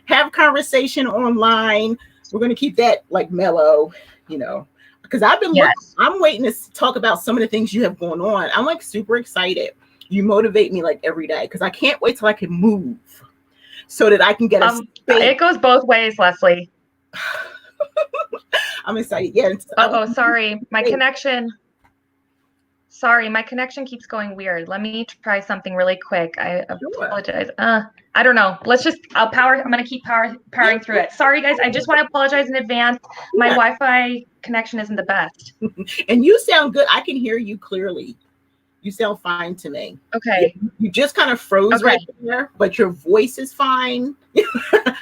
have conversation online. We're going to keep that like mellow, because I've been I'm waiting to talk about some of the things you have going on. I'm like super excited. You motivate me like every day because I can't wait till I can move so that I can get a space. It goes both ways, Leslie. I'm excited. Yeah. Sorry. My connection keeps going weird. Let me try something really quick. I apologize. I don't know. I'm going to keep powering through it. Sorry, guys. I just want to apologize in advance. My Wi-Fi connection isn't the best. And you sound good. I can hear you clearly. You sound fine to me. Okay. You just kind of froze right there, but your voice is fine.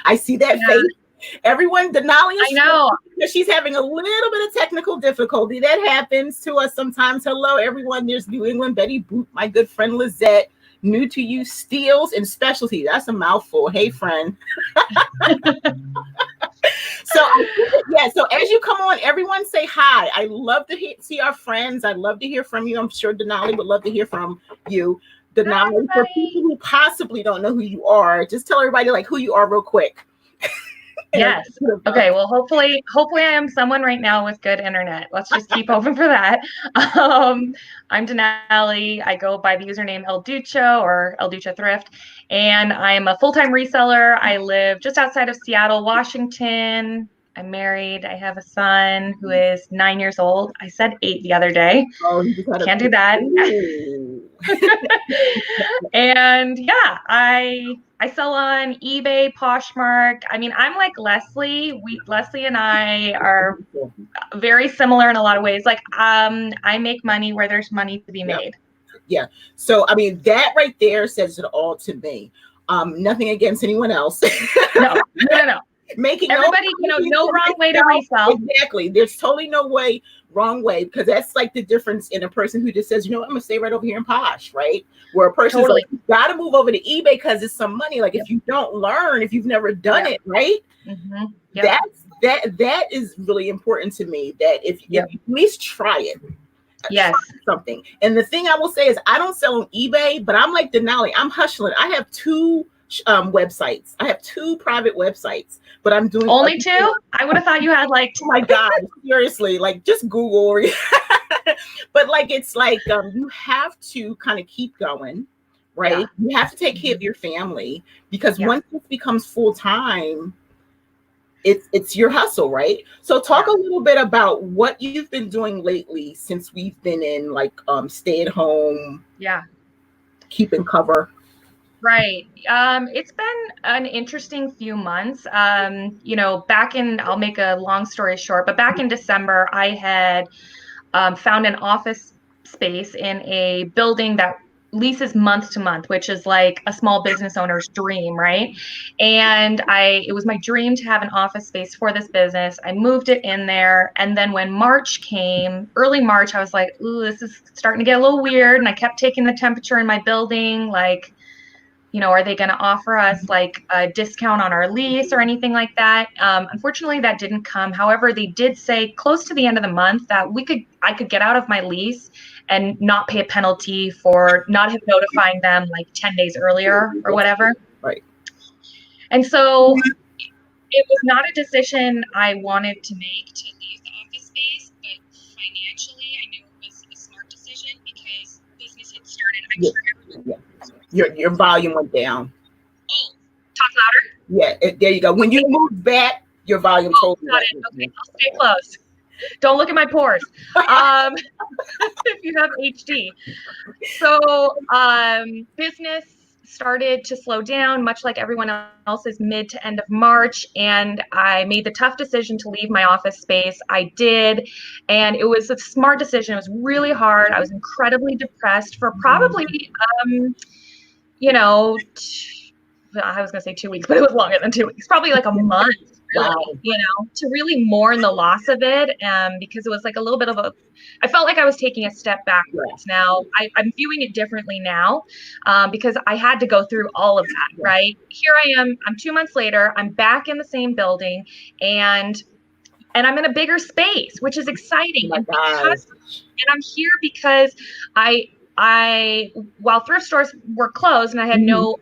I see that face. Everyone, Denali is, I know. She's having a little bit of technical difficulty. That happens to us sometimes. Hello, everyone. There's New England Betty Boot, my good friend Lizette. New to you, Steels and Specialty. That's a mouthful. Hey, friend. So as you come on, everyone say hi. I love to see our friends. I love to hear from you. I'm sure Denali would love to hear from you. Denali, for people who possibly don't know who you are, just tell everybody like who you are real quick. Yes. Okay. Well, hopefully I am someone right now with good internet. Let's just keep hoping for that. I'm Denali. I go by the username El Ducho or El Ducho Thrift, and I'm a full-time reseller. I live just outside of Seattle, Washington. I'm married. I have a son who is 9 years old. I said 8 the other day. Oh, you just had Can't do that. And yeah, I sell on eBay, Poshmark. I mean, I'm like Leslie. Leslie and I are very similar in a lot of ways. Like, I make money where there's money to be made. Yeah. So, I mean, that right there says it all to me. Nothing against anyone else. No. Making everybody, no wrong way to resell. Exactly. There's totally no wrong way, because that's like the difference in a person who just says, I'm gonna stay right over here in Posh, right? Where a person's like, you gotta move over to eBay because it's some money. Like if you don't learn, if you've never done it, right? Mm-hmm. That is really important to me. That if you at least try it. Yes. Something. And the thing I will say is I don't sell on eBay, but I'm like Denali. I'm hustling. I have 2 websites. I have 2 private websites, but I'm doing only 2. I would have thought you had like. Oh my God, seriously, like just Google. But like it's like you have to kind of keep going, right? Yeah. You have to take care of your family because once this becomes full time, it's your hustle, right? So talk a little bit about what you've been doing lately since we've been in like stay at home, keeping cover. Right. It's been an interesting few months. I'll make a long story short, but back in December, I had found an office space in a building that leases month to month, which is like a small business owner's dream, right? And it was my dream to have an office space for this business. I moved it in there. And then when March came, early March, I was like, ooh, this is starting to get a little weird. And I kept taking the temperature in my building, like, are they going to offer us like a discount on our lease or anything like that? Unfortunately, that didn't come. However, they did say close to the end of the month that I could get out of my lease and not pay a penalty for not have notifying them like 10 days earlier or whatever. Right. And so it was not a decision I wanted to make to leave the office space, but financially, I knew it was a smart decision because business had started. I'm sure everyone. Your volume went down. Oh, talk louder? Yeah, there you go. When you move back, your volume totally got it. Okay, I'll stay close. Don't look at my pores. If you have HD. So business started to slow down, much like everyone else's mid to end of March. And I made the tough decision to leave my office space. I did. And it was a smart decision. It was really hard. I was incredibly depressed for probably, I was going to say 2 weeks, but it was longer than 2 weeks, probably like a month, really, to really mourn the loss of it. Because it was like a little bit of I felt like I was taking a step backwards. Now I'm viewing it differently now because I had to go through all of that, right? Here I am, I'm 2 months later, I'm back in the same building and I'm in a bigger space, which is exciting. And I'm here because while thrift stores were closed and I had no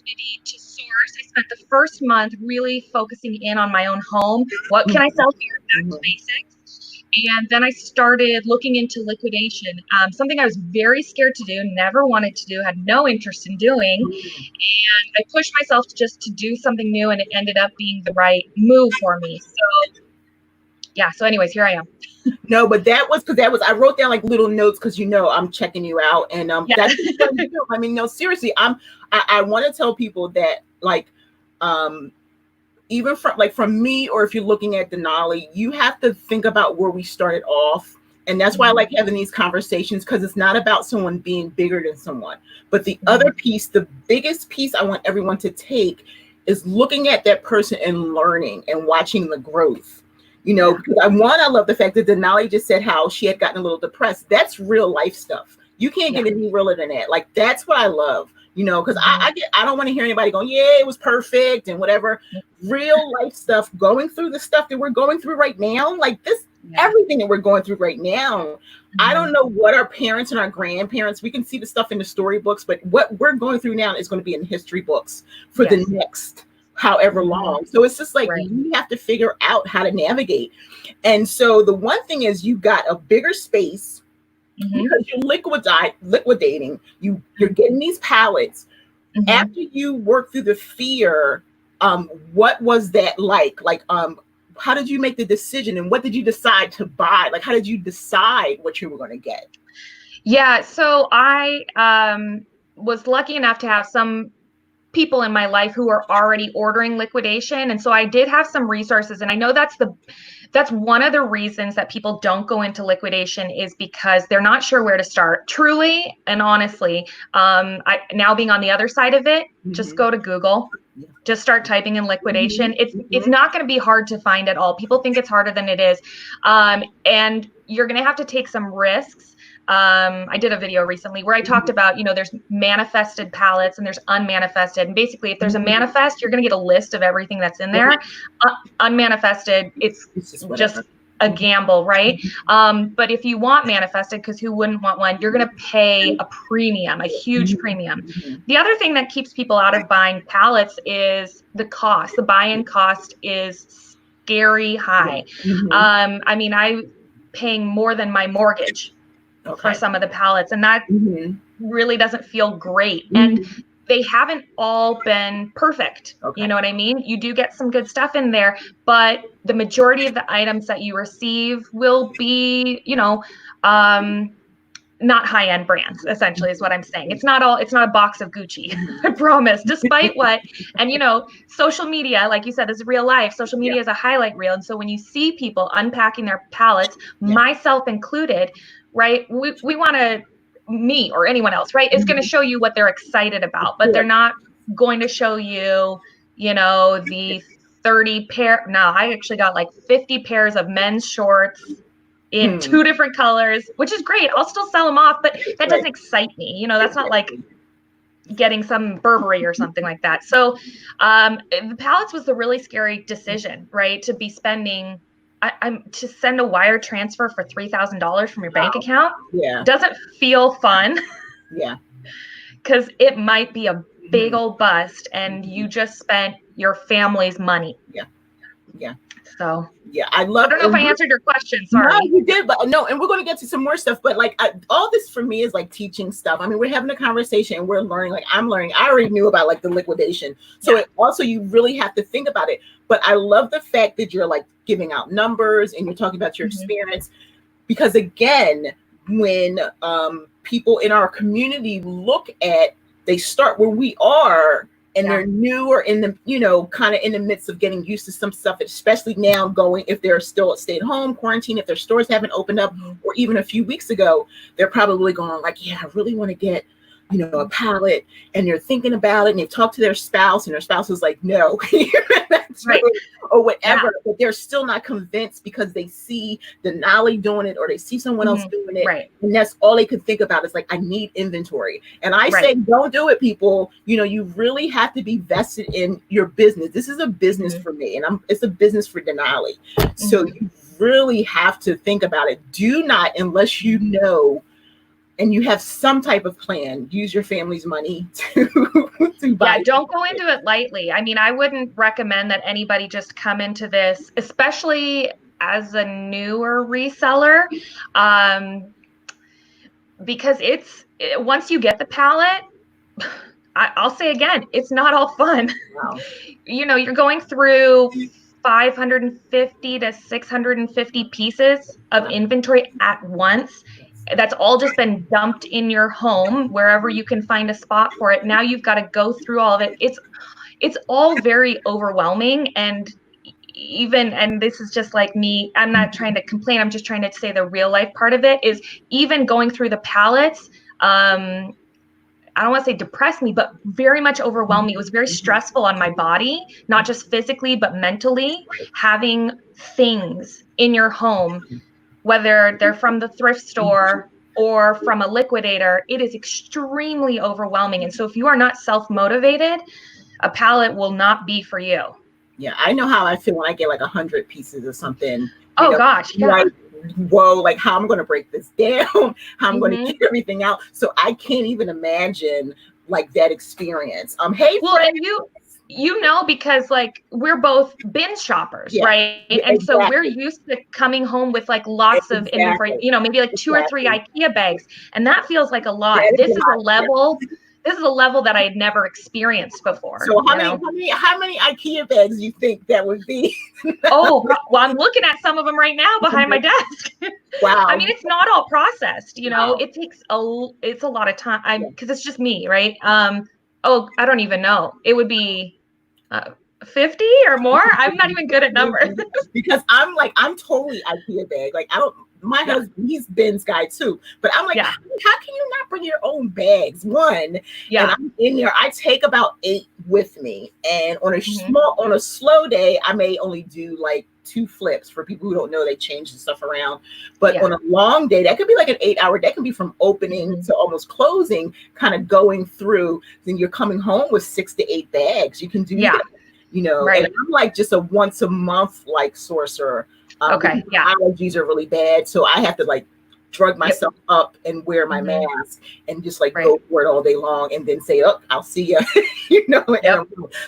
opportunity to source. I spent the first month really focusing in on my own home. What can I sell here? Back to basics. And then I started looking into liquidation, something I was very scared to do, never wanted to do, had no interest in doing. And I pushed myself just to do something new, and it ended up being the right move for me. So yeah. So anyways, here I am. No, but that was because I wrote down like little notes because I'm checking you out, and that's what you do. I mean, no, seriously, I want to tell people that like even from me, or if you're looking at Denali, you have to think about where we started off. And that's why I like having these conversations, because it's not about someone being bigger than someone. But the other piece, the biggest piece I want everyone to take is looking at that person and learning and watching the growth. Because I love the fact that Denali just said how she had gotten a little depressed. That's real life stuff. You can't get any realer than that. Like, that's what I love, because I don't want to hear anybody going, yeah, it was perfect and whatever. Real life stuff, going through the stuff that we're going through right now, like this, everything that we're going through right now. I don't know what our parents and our grandparents, we can see the stuff in the storybooks, but what we're going through now is going to be in the history books for the next however long. So it's just like, we have to figure out how to navigate. And so the one thing is, you got a bigger space because you're liquidating, you're getting these pallets. After you work through the fear, what was that like? Like, how did you make the decision, and what did you decide to buy? Like, how did you decide what you were going to get? Yeah. So I was lucky enough to have some people in my life who are already ordering liquidation. And so I did have some resources. And I know that's one of the reasons that people don't go into liquidation, is because they're not sure where to start. Truly and honestly, I now being on the other side of it, just go to Google, just start typing in liquidation. It's not going to be hard to find at all. People think it's harder than it is. And you're going to have to take some risks. I did a video recently where I talked about, there's manifested pallets and there's unmanifested. And basically, if there's a manifest, you're going to get a list of everything that's in there. Unmanifested, it's just a gamble, right? But if you want manifested, because who wouldn't want one, you're going to pay a premium, a huge premium. The other thing that keeps people out of buying pallets is the cost. The buy-in cost is scary high. I mean, I'm paying more than my mortgage for some of the pallets, and that really doesn't feel great. And they haven't all been perfect. You know what I mean? You do get some good stuff in there, but the majority of the items that you receive will be, not high-end brands, essentially, is what I'm saying. It's not a box of Gucci, I promise, despite what, and social media, like you said, is real life. Social media is a highlight reel. And so when you see people unpacking their pallets, myself included, right? We want to, me or anyone else, right, is going to show you what they're excited about, but they're not going to show you, the 30 pair. No, I actually got like 50 pairs of men's shorts in 2 different colors, which is great. I'll still sell them off, but that doesn't excite me. That's not like getting some Burberry or something like that. So the pallets was the really scary decision, right? To be spending, to send a wire transfer for $3,000 from your bank account. Doesn't feel fun. Because it might be a big old bust, and you just spent your family's money. So I don't know if I answered your question. Sorry. No, you did, but no, and we're going to get to some more stuff. But like, all this for me is like teaching stuff. I mean, we're having a conversation and we're learning. Like, I'm learning. I already knew about like the liquidation, so it also, you really have to think about it. But I love the fact that you're like giving out numbers and you're talking about your experience, because again, when people in our community they start where we are. And they're new or in the, kind of in the midst of getting used to some stuff, especially now if they're still at stay-at-home quarantine, if their stores haven't opened up, or even a few weeks ago, they're probably going like, yeah, I really want to get, a pallet, and they're thinking about it, and they've talked to their spouse, and their spouse is like, no, that's right, or whatever, but they're still not convinced because they see Denali doing it, or they see someone else doing it, and that's all they could think about is like, I need inventory. And I say, don't do it, people. You really have to be vested in your business. This is a business for me, and it's a business for Denali. So you really have to think about it. Do not, unless you know and you have some type of plan, use your family's money to buy. Yeah, don't go into it lightly. I mean, I wouldn't recommend that anybody just come into this, especially as a newer reseller, because once you get the pallet, I'll say again, it's not all fun. Wow. You're going through 550 to 650 pieces of inventory at once. That's all just been dumped in your home, wherever you can find a spot for it. Now you've got to go through all of it. It's all very overwhelming. And this is just like me, I'm not trying to complain. I'm just trying to say the real life part of it is even going through the pallets. I don't want to say depressed me, but very much overwhelmed me. It was very stressful on my body, not just physically, but mentally. Having things in your home, whether they're from the thrift store or from a liquidator, it is extremely overwhelming. And so if you are not self-motivated, a pallet will not be for you. Yeah, I know how I feel when I get like 100 pieces of something. Gosh, yeah. Like, whoa, like how I'm going to break this down, how I'm going to get everything out. So I can't even imagine like that experience. Hey, well, friends. And because like we're both bin shoppers, right? And so we're used to coming home with like lots of inventory, maybe like 2 or 3 IKEA bags. And that feels like a lot. This is a level that I had never experienced before. So how many IKEA bags do you think that would be? Well, I'm looking at some of them right now behind my desk. Wow. I mean, it's not all processed, wow. It takes it's a lot of time because it's just me, right? I don't even know. It would be 50 or more. I'm not even good at numbers. Because I'm totally IKEA bag. Like my husband, he's Ben's guy too. But I'm like, how can you not bring your own bags? One, and I'm in there. I take about 8 with me, and on a slow day, I may only do like 2 flips. For people who don't know, they change the stuff around. But on a long day, that could be like an 8-hour. That can be from opening to almost closing, kind of going through. Then you're coming home with 6 to 8 bags. You can do that. Right. And I'm like just a once a month like sorcerer. Okay. Yeah. Allergies are really bad, so I have to like drug myself up and wear my mask and just like go for it all day long, and then say, "Oh, I'll see you."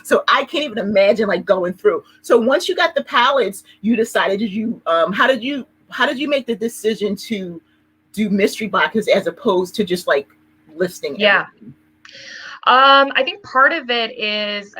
So I can't even imagine like going through. So once you got the pallets, you decided. How did you make the decision to do mystery boxes as opposed to just like listing everything? I think part of it is,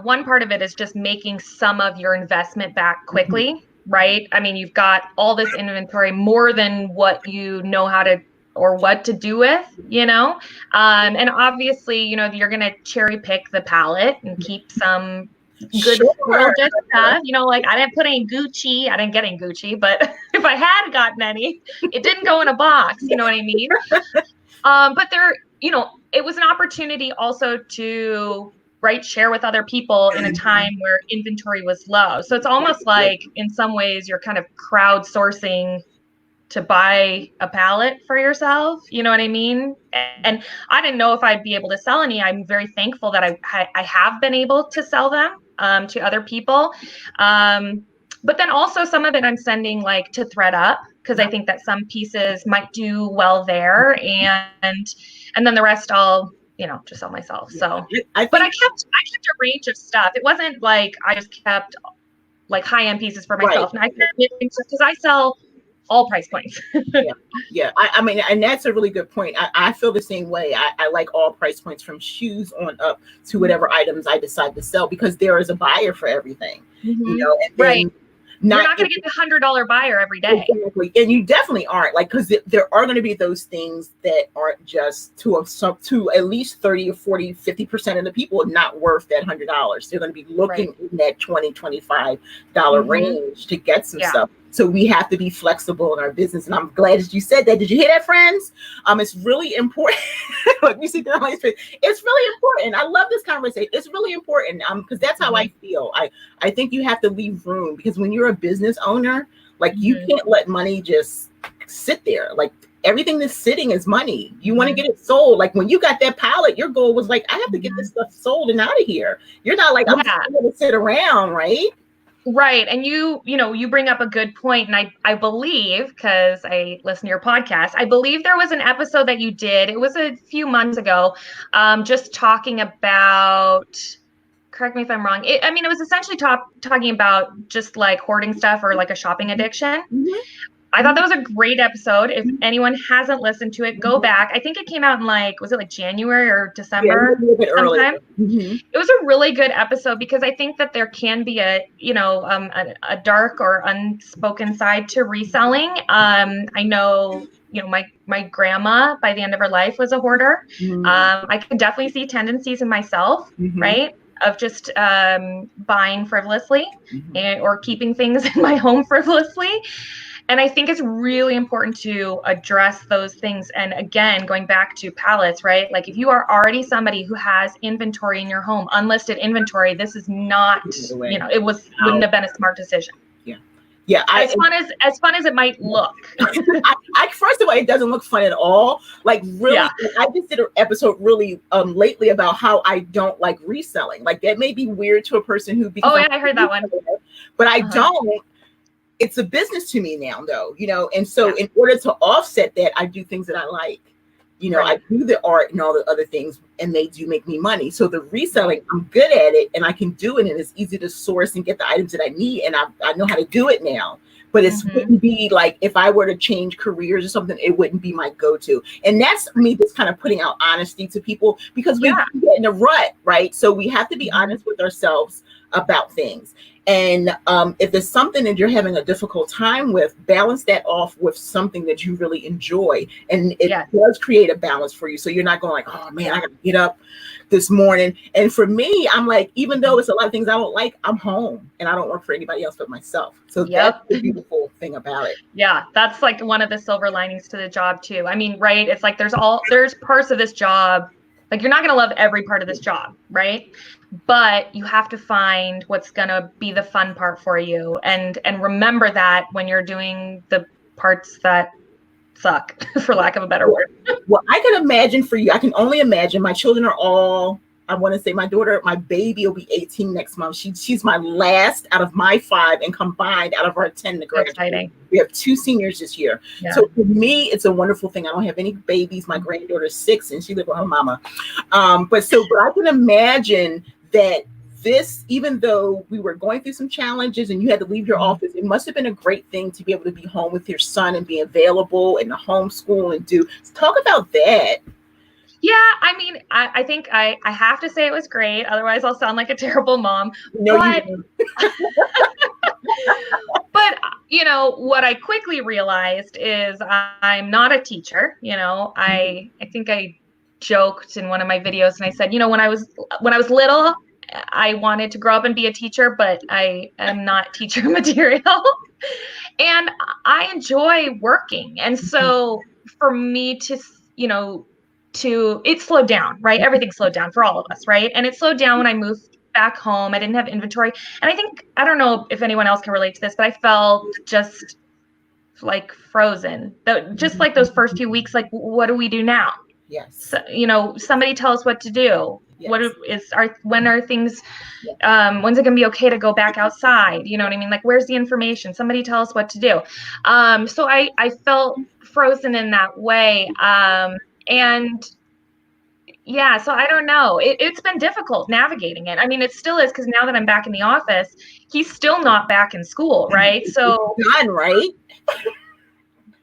one part of it is just making some of your investment back quickly, right? I mean, you've got all this inventory, more than what you know how to or what to do with, and obviously, you're going to cherry pick the palette and keep some good stuff. Like I didn't put any Gucci. I didn't get any Gucci, but if I had gotten any, it didn't go in a box. You know what I mean? But there, it was an opportunity also to share with other people in a time where inventory was low. So it's almost like in some ways you're kind of crowdsourcing to buy a pallet for yourself. You know what I mean? And I didn't know if I'd be able to sell any. I'm very thankful that I have been able to sell them to other people. But then also some of it I'm sending like to ThreadUp, because I think that some pieces might do well there, and then the rest I'll just sell myself. So, but I kept a range of stuff. It wasn't like I just kept like high-end pieces for myself. And I kept because I sell all price points. I mean, and that's a really good point. I feel the same way. I like all price points, from shoes on up to whatever items I decide to sell, because there is a buyer for everything. And then, you're not going to get the $100 buyer every day. Exactly. And you definitely aren't, like, because there are going to be those things that aren't just to at least 30 or 40, 50% of the people not worth that $100. They're going to be looking in that $20, $25 range to get some stuff. So we have to be flexible in our business. And I'm glad that you said that. Did you hear that, friends? It's really important. Look, you see Denali's face. It's really important. I love this conversation. It's really important because that's how I feel. I think you have to leave room, because when you're a business owner, like you can't let money just sit there. Like everything that's sitting is money. You want to get it sold. Like when you got that pallet, your goal was like, I have to get this stuff sold and out of here. You're not like, I'm just going to sit around, right? Right. And you bring up a good point. And I believe, because I listen to your podcast, I believe there was an episode that you did. It was a few months ago, just talking about, correct me if I'm wrong. It was essentially talking about just like hoarding stuff or like a shopping addiction. Mm-hmm. I thought that was a great episode. If anyone hasn't listened to it, go Mm-hmm. back. I think it came out in was it like January or Yeah, December a little bit earlier. sometime? Mm-hmm. It was a really good episode because I think that there can be a dark or unspoken side to reselling. I know, my grandma by the end of her life was a hoarder. I could definitely see tendencies in myself, Mm-hmm. right? Of just buying frivolously Mm-hmm. or keeping things in my home frivolously. And I think it's really important to address those things. And again, going back to pallets, right? Like if you are already somebody who has inventory in your home, unlisted inventory, this is not, wouldn't have been a smart decision. Yeah. Yeah. As fun as it might look. I first of all, it doesn't look fun at all. Like really, Yeah. I just did an episode really lately about how I don't like reselling. Like that may be weird to a person who. Oh yeah, I heard that one. But I don't. It's a business to me now, though, and so in order to offset that, I do things that I like. I do the art and all the other things, and they do make me money. So the reselling, I'm good at it, and I can do it, and it's easy to source and get the items that I need, and I know how to do it now. But it wouldn't be like if I were to change careers or something, it wouldn't be my go-to. And that's me just kind of putting out honesty to people because we get in a rut, right? So we have to be honest with ourselves about things. And if it's something that you're having a difficult time with, balance that off with something that you really enjoy. And it does create a balance for you. So you're not going like, oh man, I got to get up this morning. And for me, I'm like, even though it's a lot of things I don't like, I'm home and I don't work for anybody else but myself. So that's the beautiful thing about it. Yeah, that's like one of the silver linings to the job too. I mean, right? It's like there's parts of this job, like you're not going to love every part of this job, right? But you have to find what's going to be the fun part for you. And remember that when you're doing the parts that suck, for lack of a better word. Well, I can imagine for you, I can only imagine my children are all, I want to say my baby will be 18 next month. She's my last out of my 5 and combined out of our 10 to graduate. Exciting. We have 2 seniors this year. Yeah. So for me, it's a wonderful thing. I don't have any babies. My granddaughter's 6 and she lives with her mama. But I can imagine that this, even though we were going through some challenges and you had to leave your office, it must have been a great thing to be able to be home with your son and be available and the homeschool and talk about that. Yeah, I mean, I think I have to say it was great. Otherwise, I'll sound like a terrible mom. No, but, you but what I quickly realized is I'm not a teacher. I think I joked in one of my videos and I said, when I was little, I wanted to grow up and be a teacher, but I am not teacher material. And I enjoy working. And so for me to, it slowed down, right? Everything slowed down for all of us, right? And it slowed down when I moved back home. I didn't have inventory. And I don't know if anyone else can relate to this, but I felt just like frozen. Just like those first few weeks, like, what do we do now? Yes. So, somebody tell us what to do. Yes. When are things, when's it going to be okay to go back outside? You know what I mean? Like, where's the information? Somebody tell us what to do. So I felt frozen in that way. And yeah, so I don't know. It's been difficult navigating it. I mean, it still is, because now that I'm back in the office, he's still not back in school, right? So done, right?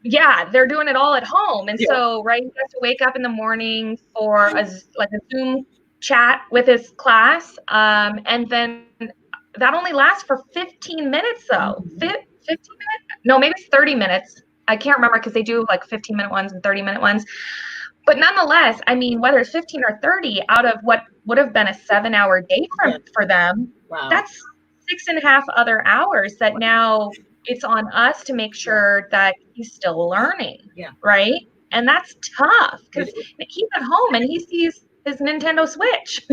Yeah, they're doing it all at home. And so, right, he has to wake up in the morning for a Zoom chat with his class. And then that only lasts for 15 minutes, though. 15 minutes? No, maybe it's 30 minutes. I can't remember, because they do like 15-minute ones and 30-minute ones. But nonetheless, I mean, whether it's 15 or 30 out of what would have been a 7-hour day for them, that's 6.5 other hours that now it's on us to make sure that he's still learning, right? And that's tough, because he's at home and he sees his Nintendo Switch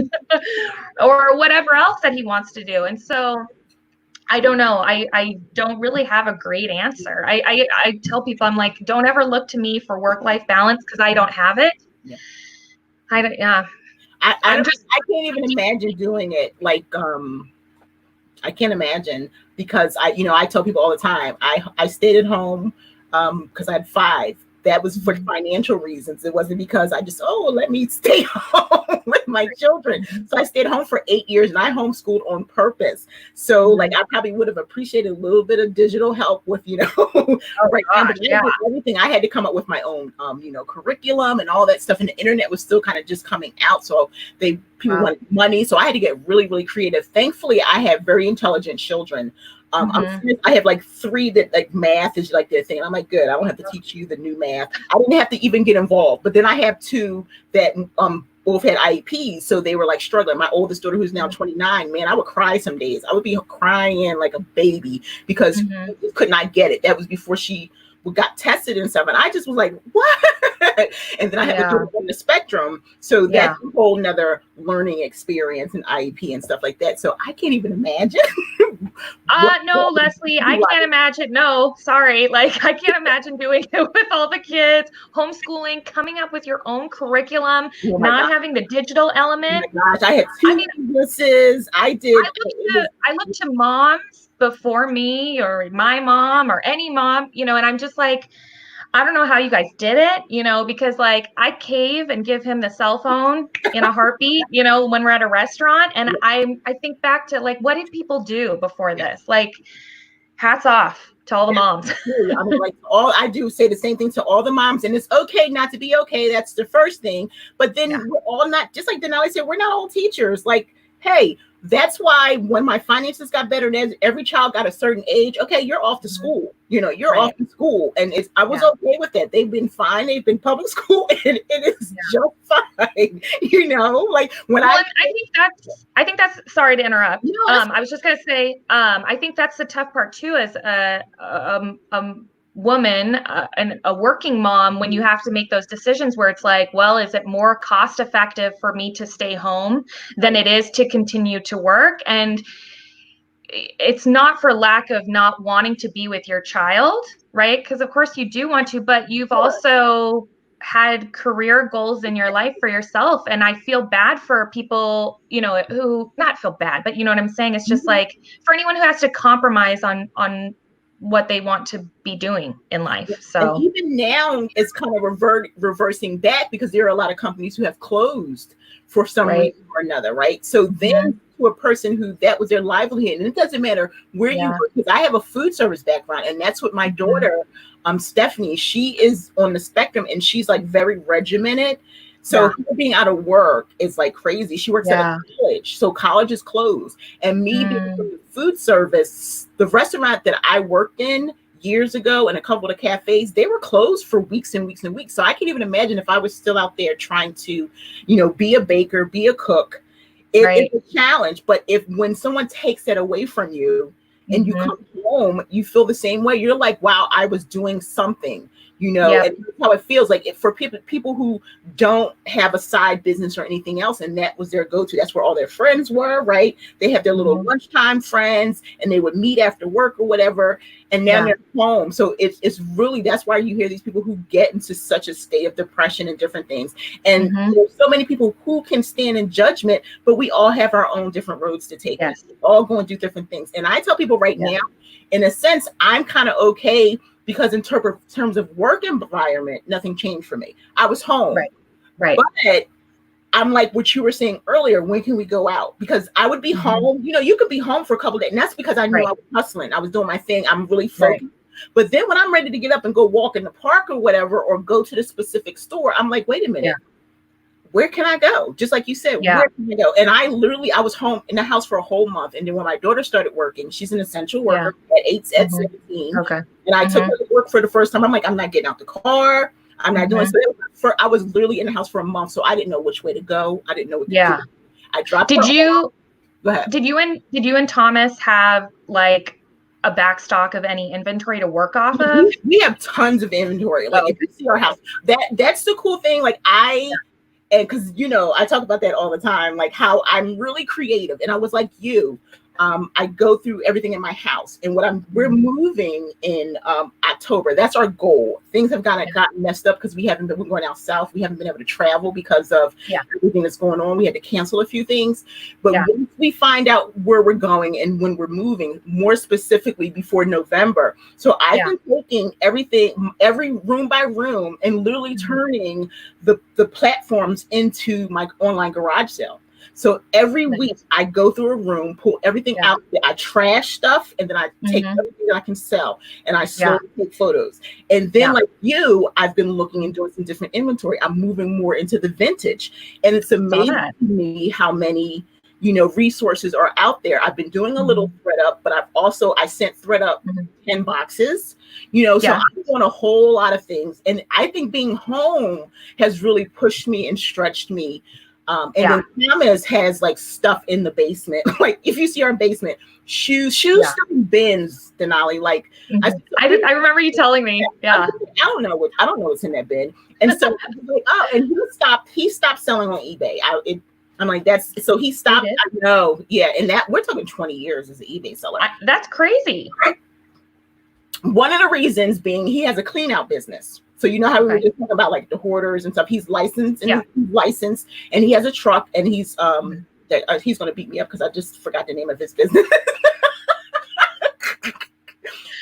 or whatever else that he wants to do. And so I don't know. I don't really have a great answer. I tell people, I'm like, don't ever look to me for work-life balance, because I don't have it. I can't even imagine doing it. Like, I can't imagine, because I tell people all the time, I stayed at home because I had 5. That was for financial reasons. It wasn't because I just, let me stay home with my children. So I stayed home for 8 years, and I homeschooled on purpose. So like, I probably would have appreciated a little bit of digital help with, right now, but I did everything. I had to come up with my own, curriculum and all that stuff. And the internet was still kind of just coming out. So people wanted money. So I had to get really, really creative. Thankfully, I have very intelligent children. I have like 3 that like math is like their thing. I'm like, good. I don't have to teach you the new math. I didn't have to even get involved. But then I have 2 that both had IEPs, so they were like struggling. My oldest daughter, who's now 29, man, I would cry some days. I would be crying like a baby because she could not get it. That was before she got tested and stuff, and I just was like, what? And then I had to do it on the spectrum, so that's a whole nother learning experience and IEP and stuff like that. So I can't even imagine. No, Leslie, I can't imagine. No, sorry. Like, I can't imagine doing it with all the kids, homeschooling, coming up with your own curriculum, not having the digital element. Oh my gosh, I had 2 businesses. I looked to moms before me, or my mom, or any mom, and I'm just like, I don't know how you guys did it, because like I cave and give him the cell phone in a heartbeat, when we're at a restaurant. And I think back to like, what did people do before this? Like, hats off to all the moms. I mean, like, I do say the same thing to all the moms, and it's okay not to be okay. That's the first thing. But then we're all not, just like Denali said, we're not all teachers. Like, hey, that's why when my finances got better and every child got a certain age, okay, you're off to school. You're off to school. And I was okay with that. They've been fine. They've been public school, and it is just fine. Like when I think that's sorry to interrupt. I was just gonna say, I think that's the tough part too, as a woman and a working mom, when you have to make those decisions where it's like, well, is it more cost effective for me to stay home than it is to continue to work? And it's not for lack of not wanting to be with your child, right? Because of course you do want to, but you've also had career goals in your life for yourself. And I feel bad for people, who, not feel bad, but you know what I'm saying? It's just like, for anyone who has to compromise on what they want to be doing in life. So and even now it's kind of reversing back, because there are a lot of companies who have closed for some reason or another, right? So then to a person who that was their livelihood, and it doesn't matter where you work, because I have a food service background, and that's what my daughter, Stephanie, she is on the spectrum, and she's like very regimented. So her being out of work is like crazy. She works at a college, so college is closed. And me being in the food service, the restaurant that I worked in years ago and a couple of the cafes, they were closed for weeks and weeks and weeks. So I can't even imagine if I was still out there trying to, be a baker, be a cook. It's a challenge. But when someone takes that away from you and you come home, you feel the same way. You're like, wow, I was doing something. And that's how it feels like for people who don't have a side business or anything else, and that was their go-to. That's where all their friends were, right? They have their little lunchtime friends, and they would meet after work or whatever. And now they're home. So it's really, that's why you hear these people who get into such a state of depression and different things. And there's so many people who can stand in judgment, but we all have our own different roads to take. We're all going through different things. And I tell people right now, in a sense, I'm kind of okay, because in terms of work environment, nothing changed for me. I was home. Right. But I'm like what you were saying earlier, when can we go out? Because I would be home, you could be home for a couple of days. And that's because I knew I was hustling. I was doing my thing. I'm really focused. But then when I'm ready to get up and go walk in the park or whatever, or go to the specific store, I'm like, wait a minute. Where can I go? Just like you said, where can I go? And I was home in the house for a whole month. And then when my daughter started working, she's an essential worker at 17. Okay. And I took her to work for the first time. I'm like, I'm not getting out the car. I'm not doing so. I was literally in the house for a month, so I didn't know which way to go. I didn't know what to do. I dropped. Did you and Thomas have like a back stock of any inventory to work off of? We have tons of inventory. Like if you see our house, that's the cool thing. Like and because I talk about that all the time, like how I'm really creative, and I was like you. I go through everything in my house, and we're moving in October. That's our goal. Things have gotten messed up because we're going out south. We haven't been able to travel because of everything that's going on. We had to cancel a few things, but once we find out where we're going and when we're moving, more specifically before November. So I've been taking every room by room, and literally turning the platforms into my online garage sale. So every week I go through a room, pull everything out. I trash stuff, and then I take everything that I can sell, and I slowly take photos. And then like I've been looking and doing some different inventory. I'm moving more into the vintage, and it's amazing to me how many resources are out there. I've been doing a little ThreadUp, but I sent ThreadUp 10 boxes, so I'm doing a whole lot of things. And I think being home has really pushed me and stretched me. Then Thomas has like stuff in the basement. Like if you see our basement, shoes stuff in bins, Denali. Like I remember you telling me. Yeah. I don't know what's in that bin. And so like, and he stopped selling on eBay. I'm like, so he stopped. I know. Yeah. And that we're talking 20 years as an eBay seller. That's crazy. One of the reasons being he has a clean out business. So you know how we were just talking about like the hoarders and stuff. He's licensed and he has a truck, and he's going to beat me up because I just forgot the name of his business.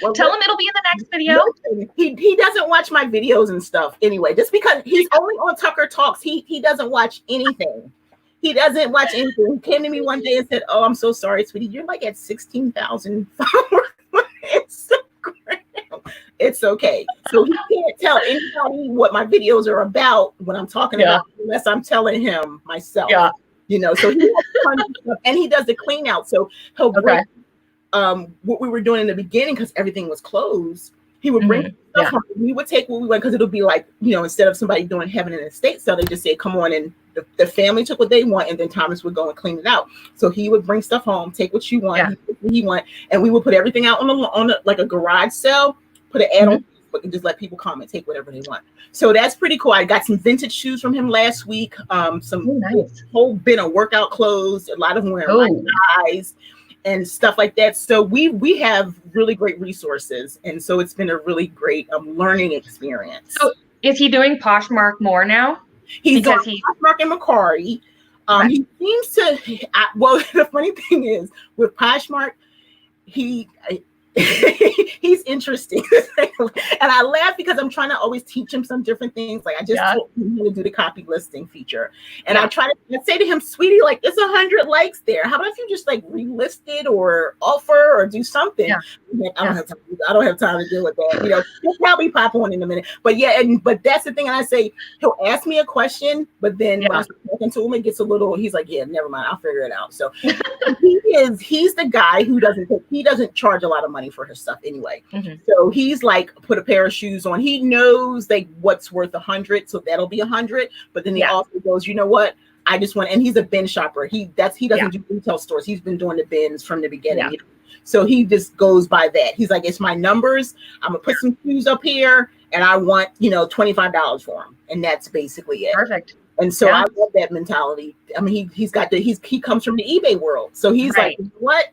Well, tell him it'll be in the next video. He doesn't watch my videos and stuff anyway, just because he's only on Tucker Talks. He doesn't watch anything. He doesn't watch anything. He came to me one day and said, "Oh, I'm so sorry, sweetie. You're like at 16,000 followers." It's okay. So he can't tell anybody what my videos are about when I'm talking about it, unless I'm telling him myself. So he has tons of stuff, and he does the clean out. So he'll bring what we were doing in the beginning, because everything was closed. He would bring stuff home. We would take what we want, because it'll be like, instead of somebody doing having an estate sale, they just say, come on, and the family took what they want, and then Thomas would go and clean it out. So he would bring stuff home, take what you want, he want, and we would put everything out on the like a garage sale, put an ad on Facebook, and just let people come and take whatever they want. So that's pretty cool. I got some vintage shoes from him last week. Some whole bin of workout clothes, a lot of them wearing eyes and stuff like that. So we have really great resources, and so it's been a really great learning experience. So is he doing Poshmark more now? He's doing Poshmark and Macari. He seems to. The funny thing is with Poshmark, he's interesting. And I laugh because I'm trying to always teach him some different things. Like I just told him to do the copy listing feature. And I say to him, sweetie, like it's 100 likes there. How about if you just like relist it or offer or do something? I don't have time to deal with that. He'll probably pop on in a minute. But but that's the thing. And I say, he'll ask me a question, but then when I start talking to him, it gets a little, he's like, yeah, never mind, I'll figure it out. So he's the guy who doesn't charge a lot of money for his stuff anyway. So he's like, put a pair of shoes on. He knows like what's worth 100, so that'll be 100. But then he also goes, you know what? I just want, and he's a bin shopper. He doesn't do retail stores. He's been doing the bins from the beginning. So he just goes by that. He's like, it's my numbers. I'm gonna put some shoes up here, and I want $25 for them, and that's basically it. Perfect. And so I love that mentality. I mean, he comes from the eBay world, so he's like, what?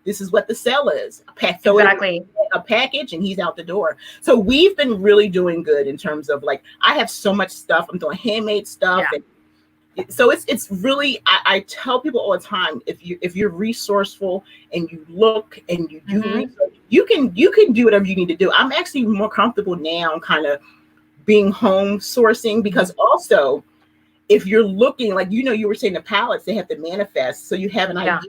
This is what the sale is. A package, and he's out the door. So we've been really doing good in terms of like, I have so much stuff. I'm doing handmade stuff. And so it's really, I tell people all the time, if you're resourceful and you look and you do research, you can do whatever you need to do. I'm actually more comfortable now kind of being home sourcing, because also if you're looking, like, you were saying the palettes, they have to manifest. So you have an idea.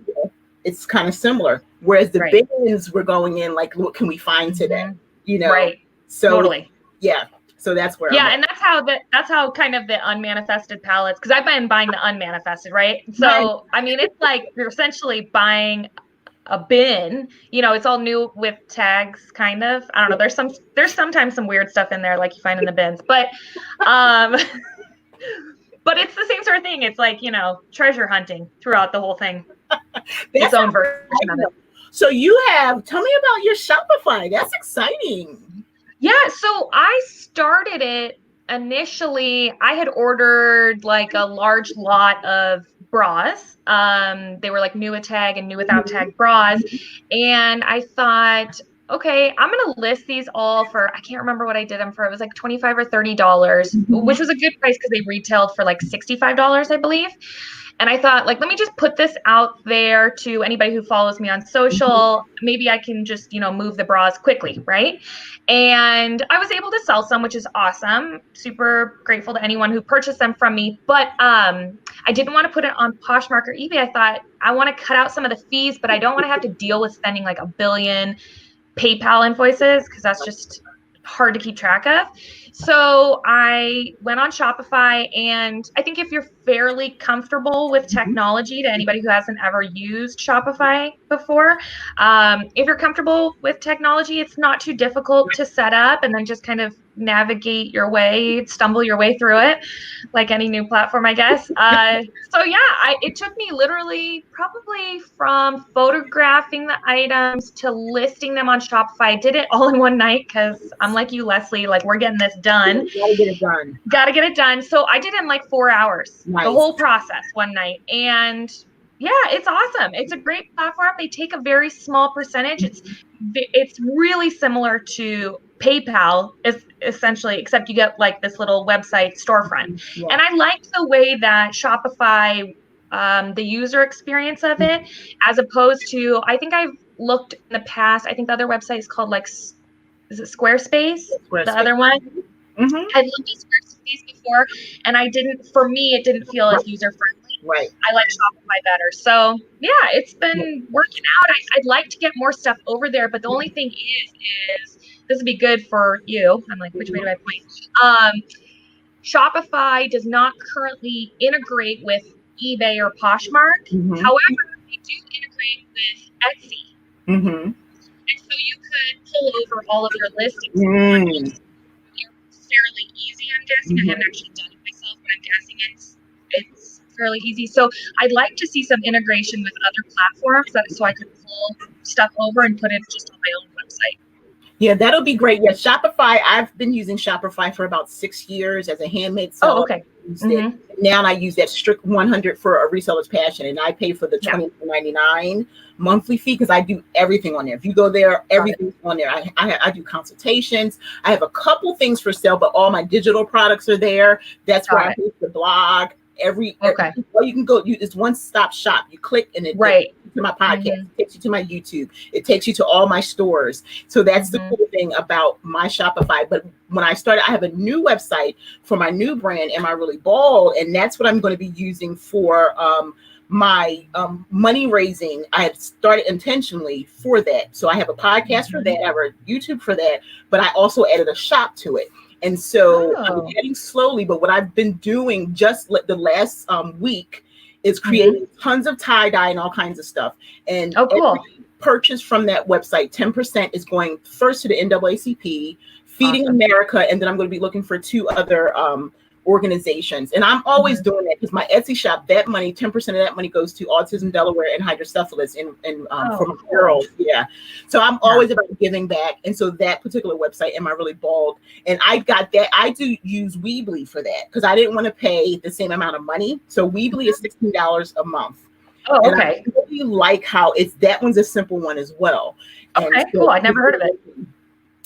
It's kind of similar. Whereas the bins, we're going in like, what can we find today? Right. So totally. Yeah. So that's where. And that's how kind of the unmanifested palettes, because I've been buying the unmanifested, right? So I mean, it's like you're essentially buying a bin. It's all new with tags, kind of. I don't know. There's sometimes some weird stuff in there, like you find in the bins, but but it's the same sort of thing. It's like, treasure hunting throughout the whole thing. Its own version of it. So tell me about your Shopify. That's exciting. Yeah. So I started it initially. I had ordered like a large lot of bras. They were like new with tag and new without tag bras. And I thought, okay, I'm going to list these all for, I can't remember what I did them for. It was like $25 or $30, which was a good price because they retailed for like $65, I believe. And I thought, like, let me just put this out there to anybody who follows me on social. Maybe I can just, move the bras quickly, right? And I was able to sell some, which is awesome. Super grateful to anyone who purchased them from me. But I didn't want to put it on Poshmark or eBay. I thought I want to cut out some of the fees, but I don't want to have to deal with spending like a billion PayPal invoices because that's just hard to keep track of. So I went on Shopify, and I think if you're fairly comfortable with technology, to anybody who hasn't ever used Shopify before, if you're comfortable with technology, it's not too difficult to set up and then just kind of navigate your way, stumble your way through it, like any new platform, I guess. So yeah, it took me literally probably from photographing the items to listing them on Shopify. I did it all in one night because I'm like you, Leslie, like we're getting this done. Gotta get it done. Gotta get it done. So I did it in like 4 hours, Nice. the whole process one night. And yeah, it's awesome. It's a great platform. They take a very small percentage. It's really similar to PayPal, essentially, except you get like this little website storefront. Yeah. And I like the way that Shopify, the user experience of it, as opposed to, I think I've looked in the past, I think the other website is called like, is it Squarespace? The other one? I've looked at Squarespace before, and for me, it didn't feel as user-friendly. Right. I like Shopify better. So yeah, it's been working out. I'd like to get more stuff over there, but the only thing is this would be good for you. I'm like, which way do I point? Shopify does not currently integrate with eBay or Poshmark. However, they do integrate with Etsy. And so you could pull over all of your listings. It's fairly easy, I'm guessing. I haven't actually done it myself, but I'm guessing it's fairly easy. So I'd like to see some integration with other platforms so I could pull stuff over and put it just on my own website. Yeah, that'll be great. Yeah, Shopify. I've been using Shopify for about 6 years as a handmade seller. Oh, okay. Now I use that strict 100 for a reseller's passion, and I pay for the $29.99 monthly fee because I do everything on there. If you go there, everything's on there. I do consultations. I have a couple things for sale, but all my digital products are there. That's where I host the blog. All you can go, it's one-stop shop. You click and it takes you to my podcast, it takes you to my YouTube, it takes you to all my stores. So that's the cool thing about my Shopify. But when I started, I have a new website for my new brand, Am I Really Bald? And that's what I'm going to be using for my money raising. I have started intentionally for that. So I have a podcast for that, I have a YouTube for that, but I also added a shop to it. And so I'm getting slowly, but what I've been doing just the last week is creating tons of tie-dye and all kinds of stuff. And every purchase from that website, 10% is going first to the NAACP, Feeding America, and then I'm going to be looking for 2 other organizations. And I'm always doing that because my Etsy shop, that money, 10% of that money goes to Autism Delaware and hydrocephalus for my girls. Yeah. So I'm always about giving back. And so that particular website, Am I Really Bald? And I got that. I do use Weebly for that because I didn't want to pay the same amount of money. So Weebly is $16 a month. Oh, okay. And I really like how that one's a simple one as well. Okay, cool. I'd never heard of it.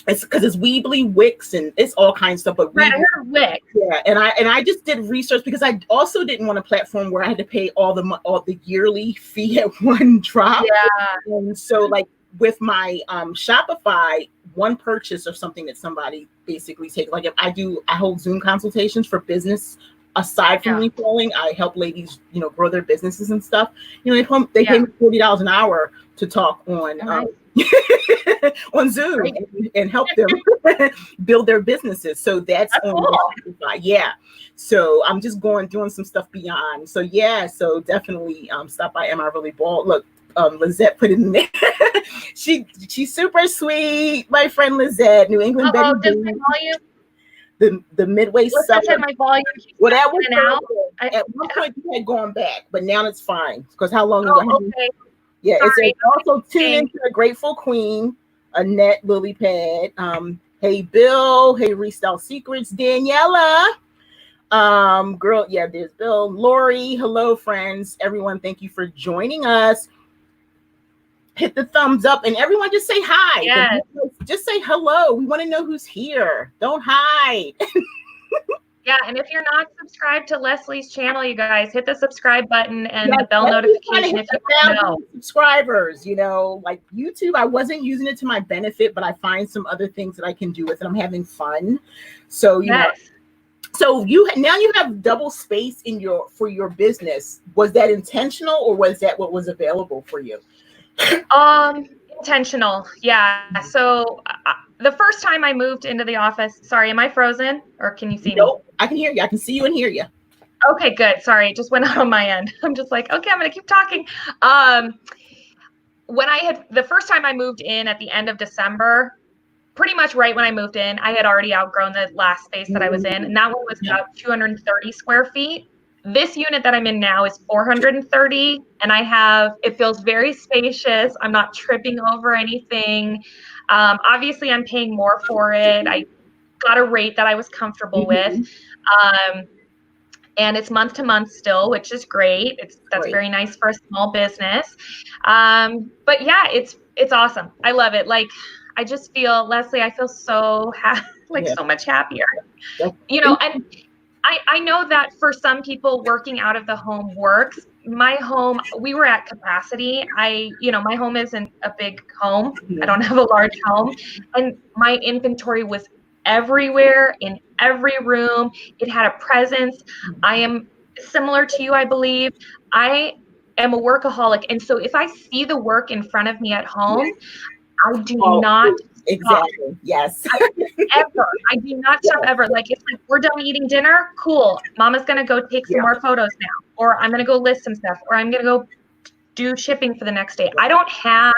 It's because it's Weebly, Wix, and it's all kinds of stuff. But I heard of Wix. Yeah, and I just did research because I also didn't want a platform where I had to pay all the yearly fee at one drop. Yeah. And so like with my Shopify, one purchase of something that somebody basically takes, like if I hold Zoom consultations for business. Aside from retailing, I help ladies, grow their businesses and stuff. They pay me $40 an hour to talk on on Zoom and help them build their businesses. So that's on Shopify. Yeah. So I'm just doing some stuff beyond. So yeah. So definitely stop by Am I Really Bald? Look, Lizette put it in there. She's super sweet. My friend Lizette, New England Betty. The Midway Summer. My volume. Well, that was at one point you had gone back, but now it's fine because how long? Yeah, it's also tune into a Grateful Queen, Annette Lilypad. Hey Bill, hey Restyle Secrets, Daniela. Girl, yeah, there's Bill, Lori. Hello, friends. Everyone, thank you for joining us. Hit the thumbs up and everyone just say hi. Yes. Just say hello. We want to know who's here. Don't hide. Yeah, and if you're not subscribed to Leslie's channel, you guys hit the subscribe button and the bell notification if you want to know. Subscribers, like YouTube, I wasn't using it to my benefit, but I find some other things that I can do with it. I'm having fun. So, so you have double space for your business. Was that intentional or was that what was available for you? Intentional. Yeah. So the first time I moved into the office, sorry, am I frozen or can you see me? I can hear you. I can see you and hear you. Okay, good. Sorry, it just went out on my end. I'm just like, okay, I'm going to keep talking. The first time I moved in at the end of December, pretty much right when I moved in, I had already outgrown the last space that I was in. And that one was about 230 square feet. This unit that I'm in now is 430, and it feels very spacious. I'm not tripping over anything. Obviously, I'm paying more for it. I got a rate that I was comfortable with. And it's month to month still, which is great. That's very nice for a small business. But yeah, it's awesome. I love it. Like, I just feel, Leslie, I feel so so much happier. And I know that for some people working out of the home works. My home, we were at capacity. My home isn't a big home. I don't have a large home. And my inventory was everywhere, in every room. It had a presence. I am similar to you, I believe. I am a workaholic. And so if I see the work in front of me at home, I do not exactly stop. Yes. I do not stop ever. Like, it's like, we're done eating dinner. Cool. Mama's going to go take some more photos now, or I'm going to go list some stuff, or I'm going to go do shipping for the next day. I don't have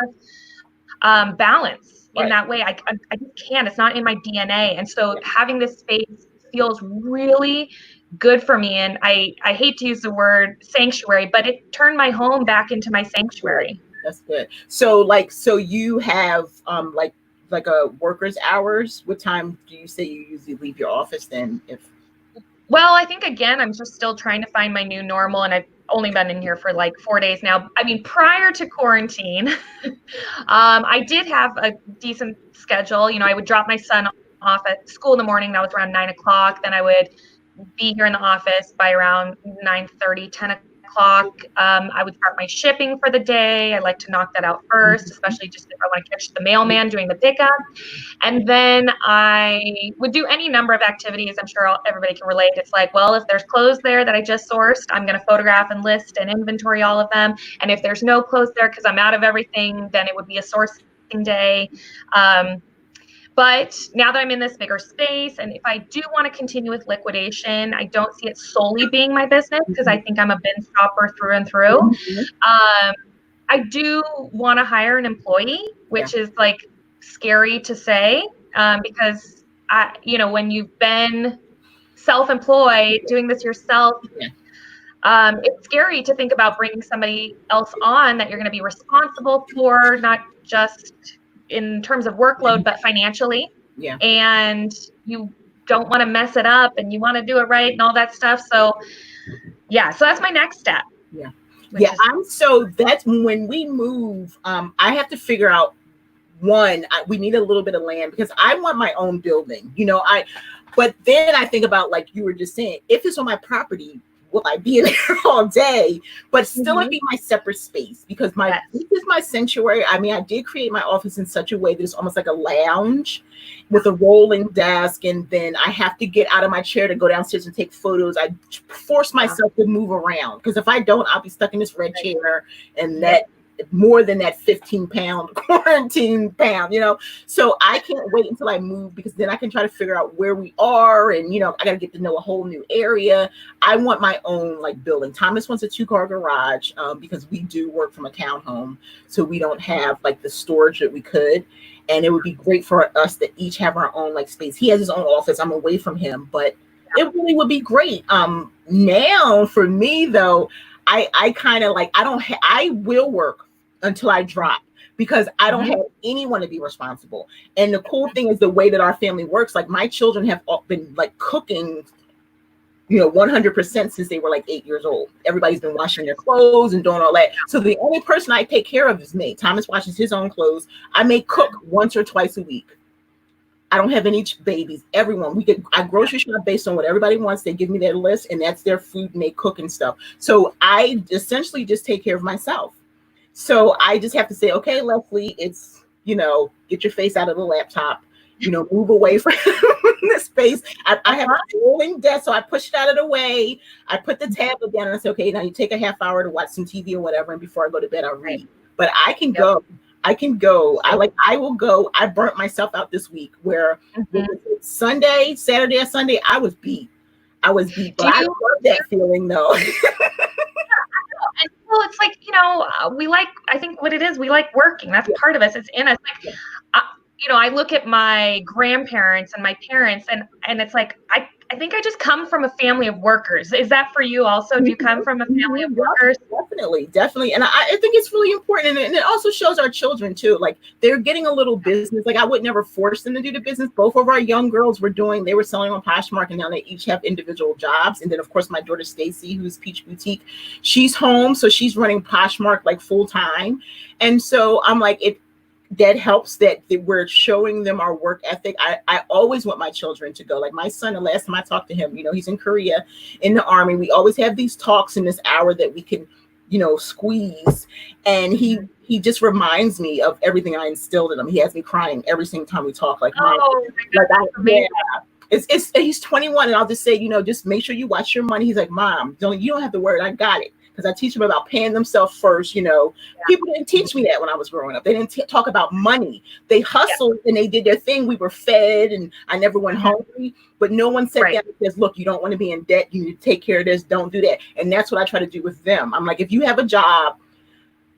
balance in that way. I just can't. It's not in my DNA. And so having this space feels really good for me. And I hate to use the word sanctuary, but it turned my home back into my sanctuary. That's good. So you have like a worker's hours. What time do you say you usually leave your office then? Well, I think, again, I'm just still trying to find my new normal, and I've only been in here for like 4 days now. I mean, prior to quarantine, I did have a decent schedule. I would drop my son off at school in the morning. That was around 9 o'clock. Then I would be here in the office by around 9:30, 10 o'clock. I would start my shipping for the day. I like to knock that out first, especially just if I want to catch the mailman doing the pickup. And then I would do any number of activities. I'm sure everybody can relate. It's like, well, if there's clothes there that I just sourced, I'm going to photograph and list and inventory all of them. And if there's no clothes there because I'm out of everything, then it would be a sourcing day. But now that I'm in this bigger space, and if I do want to continue with liquidation, I don't see it solely being my business, because I think I'm a bin stopper through and through. I do want to hire an employee, which is like scary to say, because when you've been self-employed, doing this yourself, it's scary to think about bringing somebody else on that you're going to be responsible for, not just in terms of workload, but financially. And you don't want to mess it up, and you want to do it right and all that stuff. So that's my next step. That's when we move. I have to figure out, we need a little bit of land, because I want my own building, but then I think about, like you were just saying, if it's on my property, will I be in there all day? But still, it'd be my separate space, because this is my sanctuary. I mean, I did create my office in such a way that it's almost like a lounge with a rolling desk, and then I have to get out of my chair to go downstairs and take photos. I force myself to move around, because if I don't, I'll be stuck in this red chair, and that more than that 15-pound quarantine pound, so I can't wait until I move, because then I can try to figure out where we are, and I got to get to know a whole new area. I want my own building. Thomas wants a 2-car garage, because we do work from a townhome, so we don't have the storage that we could, and it would be great for us to each have our own space. He has his own office. I'm away from him, but it really would be great. Now for me though, I kind of I will work until I drop, because I don't have anyone to be responsible. And the cool thing is the way that our family works, my children have been cooking, 100% since they were like 8 years old. Everybody's been washing their clothes and doing all that. So the only person I take care of is me. Thomas washes his own clothes. I may cook once or twice a week. I don't have any babies. Everyone, I grocery shop based on what everybody wants. They give me their list, and that's their food, and they cook and stuff. So I essentially just take care of myself. So I just have to say, okay, Leslie, it's, get your face out of the laptop, move away from this space. I have a rolling desk, so I push it out of the way. I put the tablet down and I say, okay, now you take a half hour to watch some TV or whatever, and before I go to bed, I'll read. But I can go. I will go. I burnt myself out this week where Saturday or Sunday, I was beat. But I love that feeling though. And well, it's like, I think what it is, we like working. That's part of us. It's in us. Like, I look at my grandparents and my parents and it's like, I think I just come from a family of workers. Is that for you also? Do you come from a family of workers? Definitely. And I think it's really important. And it also shows our children too. Like they're getting a little business. Like I would never force them to do the business. Both of our young girls they were selling on Poshmark, and now they each have individual jobs. And then of course my daughter Stacy, who's Peach Boutique, she's home. So she's running Poshmark like full time. And so I'm like, that helps that we're showing them our work ethic. I always want my children to go. Like my son, the last time I talked to him, he's in Korea in the Army. We always have these talks in this hour that we can, squeeze. And he just reminds me of everything I instilled in him. He has me crying every single time we talk. Like, he's 21, and I'll just say, just make sure you watch your money. He's like, Mom, you don't have to worry. I got it. Because I teach them about paying themselves first. People didn't teach me that when I was growing up. They didn't talk about money. They hustled and they did their thing. We were fed, and I never went hungry. But no one said that and says, look, you don't want to be in debt. You need to take care of this. Don't do that. And that's what I try to do with them. I'm like, if you have a job,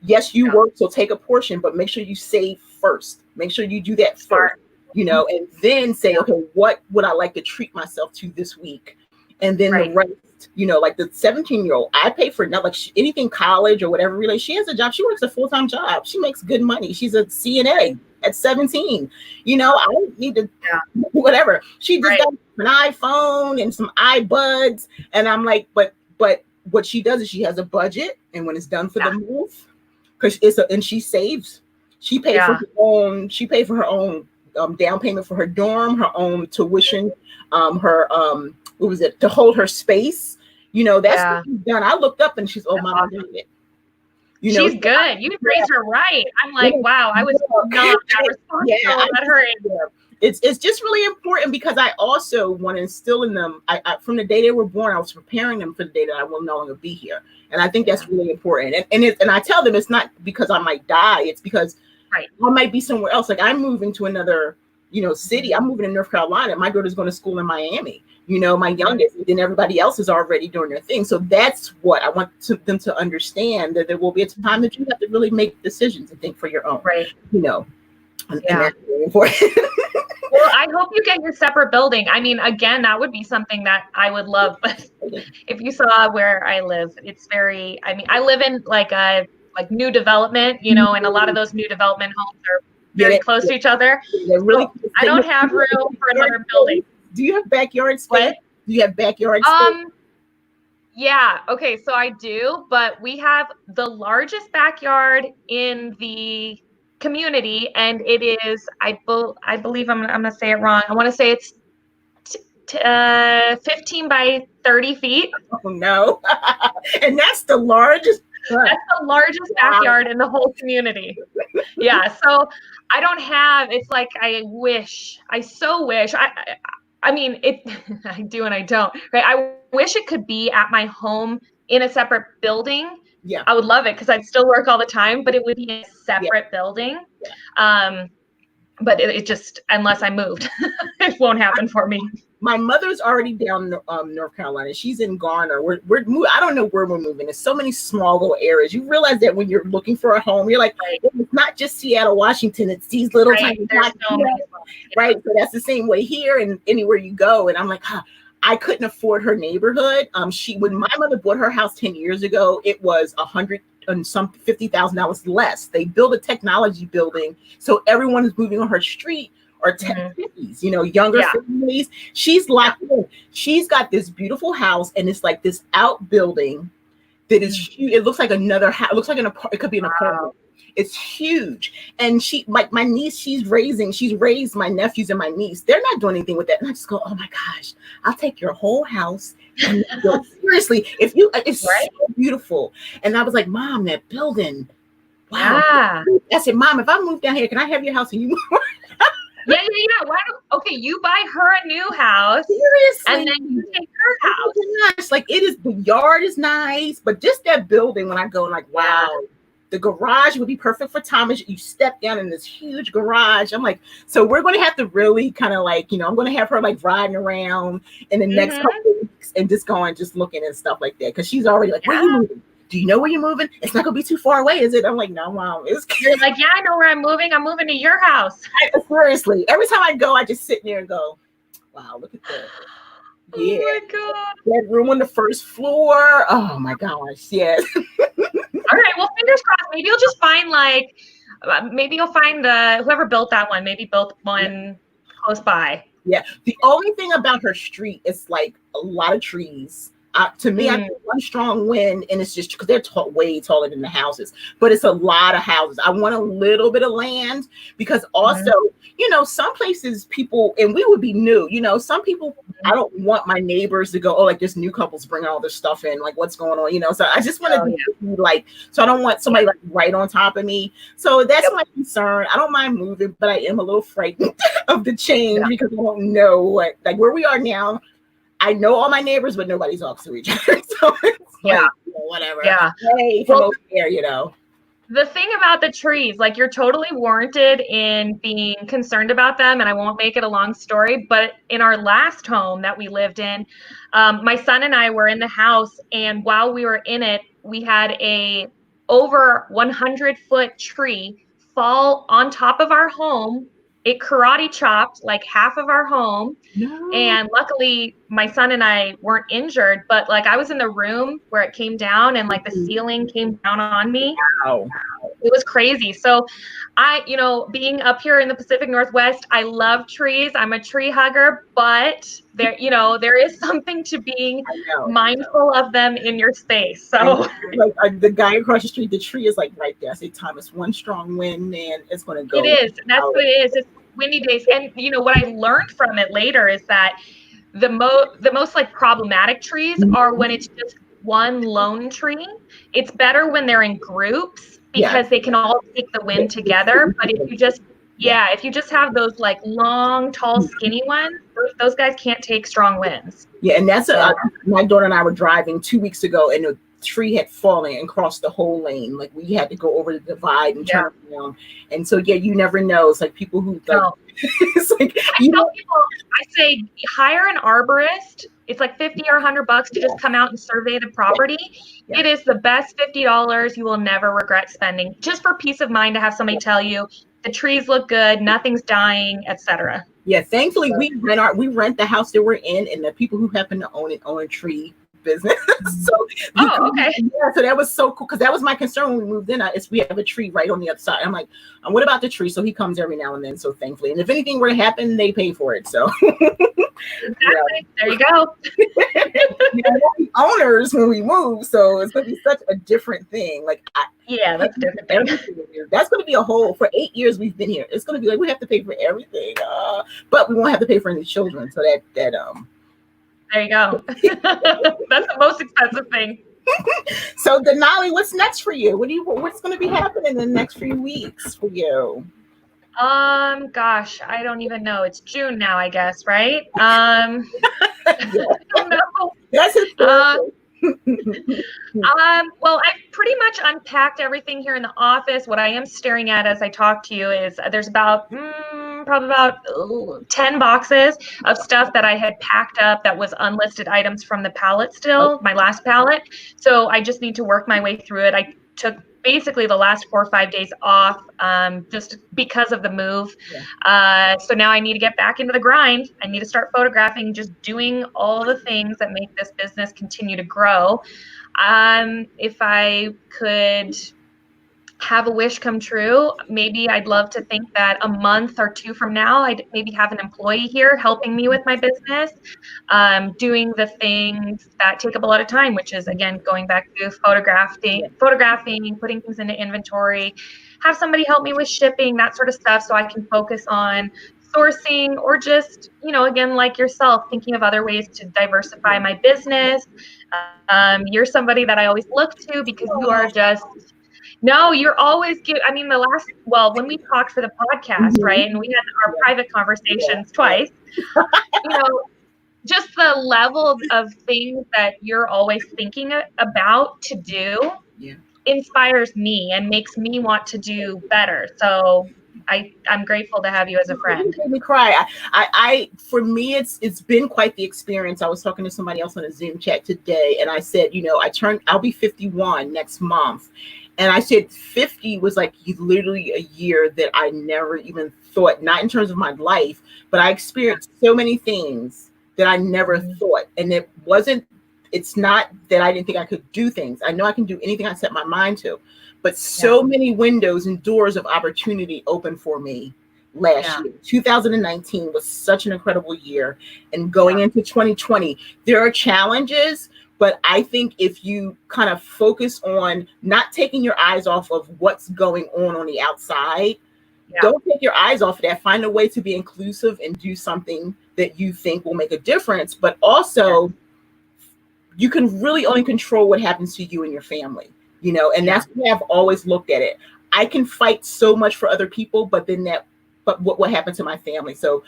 yes, you work, so take a portion, but make sure you save first. Make sure you do that first, and then say, okay, what would I like to treat myself to this week? And then the rest. Like the 17-year-old, I pay for not like anything college or whatever. Really, she has a job. She works a full-time job. She makes good money. She's a CNA at 17. I don't need to whatever. She just got an iPhone and some iBuds, and I'm like, but what she does is she has a budget, and when it's done for the move, because and she saves. She paid for her own. She paid for her own down payment for her dorm, her own tuition, her what was it, to hold her space. That's what she's done. I looked up and she's, Mama did it. She's good. You raised her right. I'm like, wow, I was not that responsible at her age. It's just really important because I also want to instill in them. I from the day they were born, I was preparing them for the day that I will no longer be here, and I think that's really important. And I tell them it's not because I might die. It's because I might be somewhere else. Like I'm moving to another, city. I'm moving to North Carolina. My daughter's going to school in Miami. My youngest, and then everybody else is already doing their thing. So that's what I want them to understand, that there will be a time that you have to really make decisions and think for your own. And that's really important. Well, I hope you get your separate building. I mean, again, that would be something that I would love. But if you saw where I live, it's very, I live in like a new development, and a lot of those new development homes are very close to each other. Really, I don't have room for another building. Do you have backyard space? What? Do you have backyard space? Yeah. Okay. So I do, but we have the largest backyard in the community, and it is, I believe I'm going to say it wrong. I want to say it's 15 by 30 feet. Oh no. And that's the largest. That's the largest backyard in the whole community. Yeah. So I don't have, it's like, I so wish, I mean, I do and I don't. Right? I wish it could be at my home in a separate building. Yeah, I would love it because I'd still work all the time, but it would be a separate building. Yeah. But it just, unless I moved, it won't happen for me. My mother's already down North Carolina. She's in Garner. We're I don't know where we're moving. There's so many small little areas. You realize that when you're looking for a home, you're like, it's not just Seattle, Washington. It's these little tiny spots. Right. So that's the same way here and anywhere you go. And I'm like, I couldn't afford her neighborhood. When my mother bought her house 10 years ago, it was $50,000 less. They built a technology building, so everyone is moving on her street or techies, younger families. She's locked in. She's got this beautiful house, and it's like this outbuilding that is huge. It looks like another house. It looks like it could be an apartment. It's huge. And my niece, she's raised my nephews and my niece. They're not doing anything with that. And I just go, oh my gosh, I'll take your whole house. And seriously, it's so beautiful. And I was like, Mom, that building. Wow. I said, Mom, if I move down here, can I have your house and you move? Yeah. Okay, you buy her a new house. Seriously. And then you take her house. Oh gosh, like the yard is nice, but just that building, when I go, like, wow. The garage would be perfect for Thomas. You step down in this huge garage. I'm like, so we're going to have to really kind of like, I'm going to have her like riding around in the next couple of weeks and just looking and stuff like that. Cause she's already like, where are you moving? Do you know where you're moving? It's not going to be too far away, is it? I'm like, no, Mom. You're like, yeah, I know where I'm moving. I'm moving to your house. Seriously. Every time I go, I just sit there and go, wow, look at that. Yeah. Oh my God. Bedroom on the first floor. Oh my gosh. Yes. All right. Well, fingers crossed. Maybe you'll just find maybe you'll find whoever built that one. Maybe built one close by. Yeah. The only thing about her street is like a lot of trees. To me, I get one strong wind, and it's just because they're way taller than the houses, but it's a lot of houses. I want a little bit of land because also, some places people, and we would be new, some people, I don't want my neighbors to go, oh, like this new couple's bringing all this stuff in, like what's going on, so I just want to be like, so I don't want somebody like right on top of me. So that's my concern. I don't mind moving, but I am a little frightened of the change because I don't know like where we are now. I know all my neighbors, but nobody talks to each other. So it's like, whatever. Yeah. Hey, from over there, The thing about the trees, like you're totally warranted in being concerned about them. And I won't make it a long story, but in our last home that we lived in, my son and I were in the house. And while we were in it, we had a over 100-foot tree fall on top of our home. It karate chopped like half of our home. No. And luckily my son and I weren't injured, but like I was in the room where it came down and like the ceiling came down on me. Wow. It was crazy. So being up here in the Pacific Northwest, I love trees. I'm a tree hugger, but there is something to being mindful of them in your space. So like the guy across the street, the tree is like right there. I say, Thomas, one strong wind and it's going to go. It is. That's what it is. It's windy days. And what I learned from it later is that the most like problematic trees are when it's just one lone tree. It's better when they're in groups because they can all take the wind together. But if you just have those like long, tall, skinny ones, those guys can't take strong winds. Yeah, and that's my daughter and I were driving 2 weeks ago, and the tree had fallen and crossed the whole lane. Like we had to go over the divide and turn around. And so you never know. It's like people who it's like I tell people, I say hire an arborist. It's like $50 or $100 to just come out and survey the property. Yeah. It is the best $50 you will never regret spending, just for peace of mind to have somebody tell you the trees look good, nothing's dying, etc. Yeah, thankfully we rent the house that we're in, and the people who happen to own a tree business. Okay. Yeah, so that was so cool because that was my concern when we moved in. We have a tree right on the other side. I'm like, what about the tree? So he comes every now and then. So thankfully, and if anything were to happen, they pay for it. So exactly. There you go. We're owners when we move, so it's going to be such a different thing. Like, that's different. That's going to be a whole. For 8 years we've been here. It's going to be like we have to pay for everything, but we won't have to pay for any children. So that There you go. That's the most expensive thing. So Denali, what's next for you? What's going to be happening in the next few weeks for you? Gosh, I don't even know. It's June now, I guess, right? I don't know. That's it. Well, I've pretty much unpacked everything here in the office. What I am staring at as I talk to you is there's probably about 10 boxes of stuff that I had packed up that was unlisted items from the pallet still, my last pallet. So I just need to work my way through it. I took basically the last 4 or 5 days off just because of the move. So now I need to get back into the grind. I need to start photographing, just doing all the things that make this business continue to grow. If I could have a wish come true. Maybe I'd love to think that a month or two from now, I'd maybe have an employee here helping me with my business, doing the things that take up a lot of time, which is, again, going back to photographing, putting things into inventory, have somebody help me with shipping, that sort of stuff, so I can focus on sourcing, or just, again, like yourself, thinking of other ways to diversify my business. You're somebody that I always look to, because you are just, no, you're always good. I mean, when we talked for the podcast, right, and we had our private conversations twice, just the level of things that you're always thinking about to do inspires me and makes me want to do better. So I'm grateful to have you as a friend. You made me cry. For me, it's been quite the experience. I was talking to somebody else on a Zoom chat today, and I said, I'll be 51 next month. And I said 50 was like literally a year that I never even thought, not in terms of my life, but I experienced so many things that I never thought. And it's not that I didn't think I could do things. I know I can do anything I set my mind to, but so many windows and doors of opportunity opened for me last year. 2019 was such an incredible year. And going into 2020, there are challenges, but I think if you kind of focus on not taking your eyes off of what's going on the outside, don't take your eyes off of that. Find a way to be inclusive and do something that you think will make a difference. But also, you can really only control what happens to you and your family, and that's the way I've always looked at it. I can fight so much for other people, but what happened to my family? So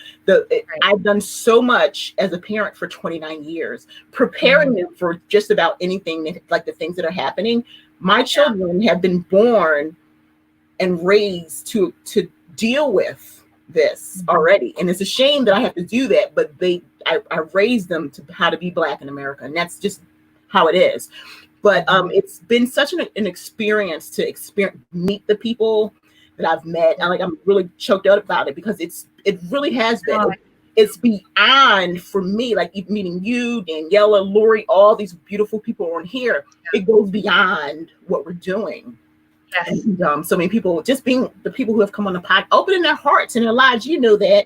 I've done so much as a parent for 29 years, preparing them for just about anything, like the things that are happening. My children have been born and raised to deal with this already. And it's a shame that I have to do that, but I raised them to how to be Black in America. And that's just how it is. But it's been such an experience to meet the people that I've met. And I'm really choked up about it, because it really has been. It's beyond, for me, like meeting you, Daniela, Lori, all these beautiful people on here. It goes beyond what we're doing. Yes. And, so many people, just being the people who have come on the pod, opening their hearts and their lives, that,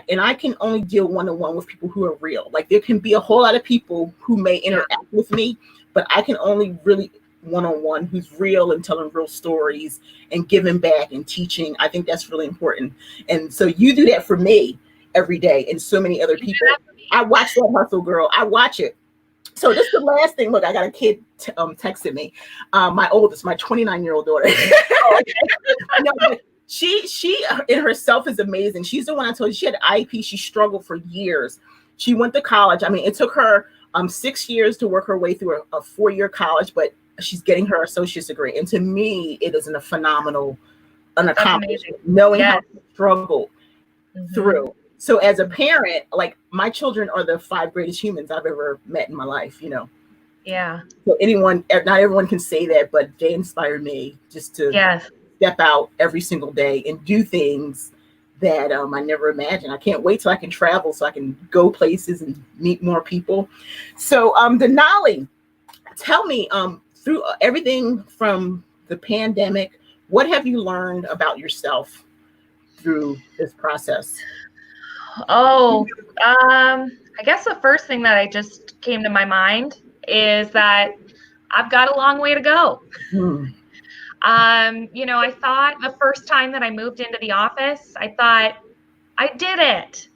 and I can only deal one-on-one with people who are real. Like, there can be a whole lot of people who may interact with me, but I can only really one-on-one who's real and telling real stories and giving back and teaching. I think that's really important. And so you do that for me every day, and so many other people. I watch that hustle, girl. I watch it. So this is the last thing. Look, I got a kid texting me. My oldest, my 29-year-old daughter. She in herself is amazing. She's the one I told you, she had IEP. She struggled for years. She went to college. I mean, it took her 6 years to work her way through a 4-year college, but she's getting her associate's degree. And to me, it is a phenomenal accomplishment, knowing how to struggle through. So as a parent, like, my children are the 5 greatest humans I've ever met in my life, Yeah. So not everyone can say that, but they inspire me just to step out every single day and do things that I never imagined. I can't wait till I can travel so I can go places and meet more people. So Denali, tell me, through everything from the pandemic, what have you learned about yourself through this process? I guess the first thing that I just came to my mind is that I've got a long way to go. I thought the first time that I moved into the office, I thought, I did it.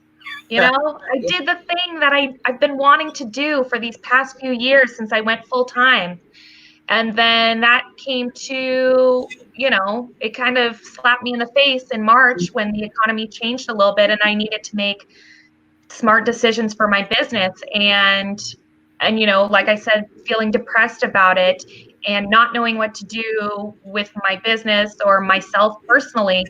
I did the thing that I've been wanting to do for these past few years since I went full time. And then that came to, it kind of slapped me in the face in March when the economy changed a little bit and I needed to make smart decisions for my business. And like I said, feeling depressed about it and not knowing what to do with my business or myself personally.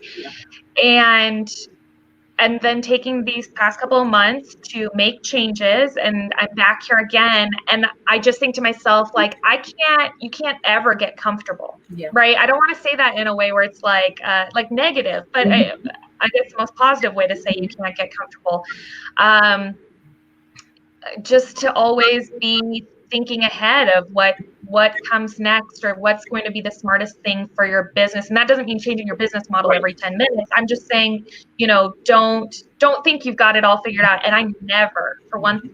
And then taking these past couple of months to make changes, and I'm back here again. And I just think to myself, like, you can't ever get comfortable, right? I don't want to say that in a way where it's like negative, but I guess the most positive way to say you can't get comfortable. Just to always be thinking ahead of what comes next or what's going to be the smartest thing for your business. And that doesn't mean changing your business model every 10 minutes. I'm just saying, don't think you've got it all figured out. And I never for one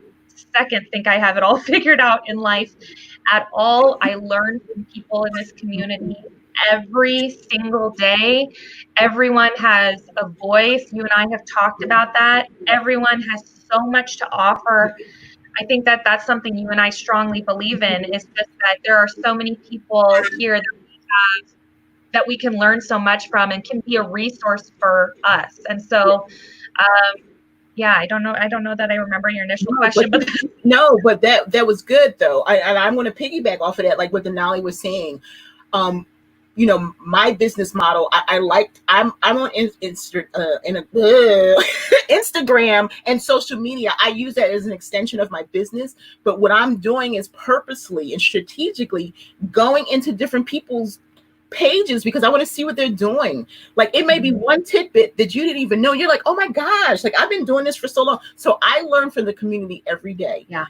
second think I have it all figured out in life at all. I learn from people in this community every single day. Everyone has a voice. You and I have talked about that. Everyone has so much to offer. I think that that's something you and I strongly believe in, is just that there are so many people here that we can learn so much from and can be a resource for us. And so, yeah, I don't know that I remember your initial question, but that was good though. I'm going to piggyback off of that, like what Denali was saying. My business model, I'm on Instagram and social media. I use that as an extension of my business. But what I'm doing is purposely and strategically going into different people's pages because I want to see what they're doing. Like it may be one tidbit that you didn't even know. You're like, oh my gosh, like I've been doing this for so long. So I learn from the community every day. Yeah.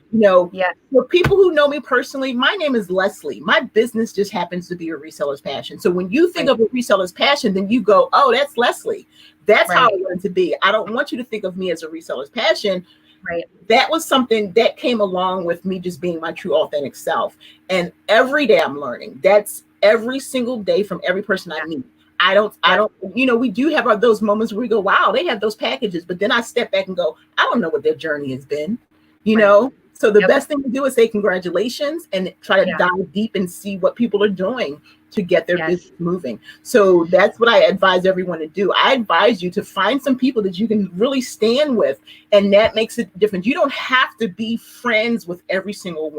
For people who know me personally, my name is Leslie. My business just happens to be a reseller's passion. So when you think of a reseller's passion, then you go, oh, that's Leslie. That's how I want it to be. I don't want you to think of me as a reseller's passion. Right. That was something that came along with me just being my true authentic self. And every day I'm learning. That's every single day from every person I meet. I don't, we do have those moments where we go, wow, they have those packages. But then I step back and go, I don't know what their journey has been, know? So the best thing to do is say congratulations and try to dive deep and see what people are doing to get their business moving. So that's what I advise everyone to do. I advise you to find some people that you can really stand with, and that makes it different. You don't have to be friends with every single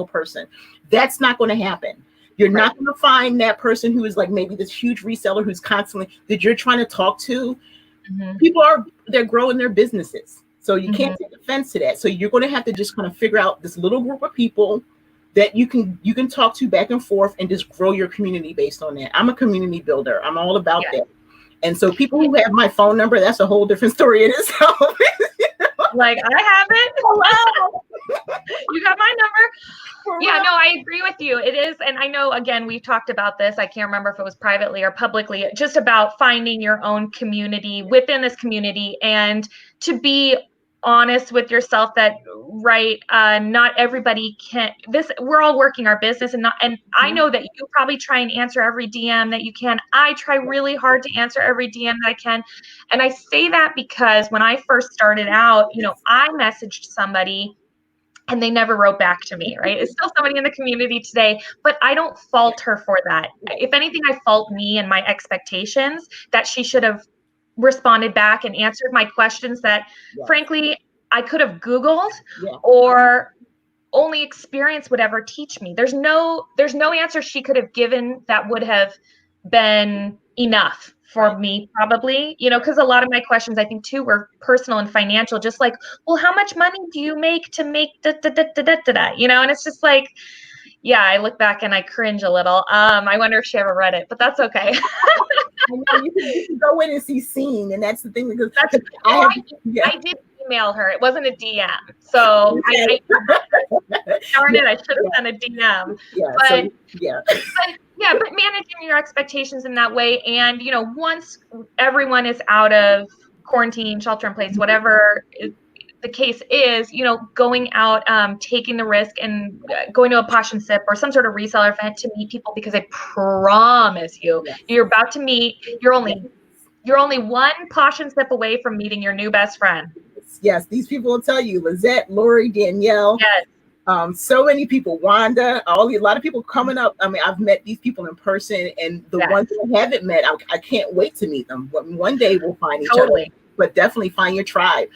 person. That's not going to happen. You're not going to find that person who is like maybe this huge reseller who's constantly that you're trying to talk to. People they're growing their businesses. So you can't take offense to that. So you're going to have to just kind of figure out this little group of people that you can talk to back and forth and just grow your community based on that. I'm a community builder. I'm all about that. And so people who have my phone number, that's a whole different story in itself. Like I have it. Hello. You got my number. Yeah, no, I agree with you. It is. And I know, again, we've talked about this. I can't remember if it was privately or publicly, just about finding your own community within this community and to be honest with yourself that, not everybody can we're all working our business and I know that you probably try and answer every DM that you can. I try really hard to answer every DM that I can. And I say that because when I first started out, I messaged somebody and they never wrote back to me, right? It's still somebody in the community today, but I don't fault her for that. If anything, I fault me and my expectations that she should have responded back and answered my questions that frankly, I could have Googled or only experience would ever teach me. There's no answer she could have given that would have been enough for me, probably, because a lot of my questions, I think too, were personal and financial, just like, well, how much money do you make to make and it's just like, I look back and I cringe a little. I wonder if she ever read it, but that's okay. I know you can go in and see seen, and that's the thing because I did email her. It wasn't a DM, so darn it, I should have done a DM. But managing your expectations in that way, and once everyone is out of quarantine, shelter in place, whatever the case is, going out, taking the risk and going to a Posh and Sip or some sort of reseller event to meet people, because I promise you, you're about to meet, you're only one Posh and Sip away from meeting your new best friend. Yes, these people will tell you, Lizette, Lori, Danielle. Yes. So many people, Wanda, a lot of people coming up. I mean, I've met these people in person, and the ones that I haven't met, I can't wait to meet them. One day we'll find each other, but definitely find your tribe.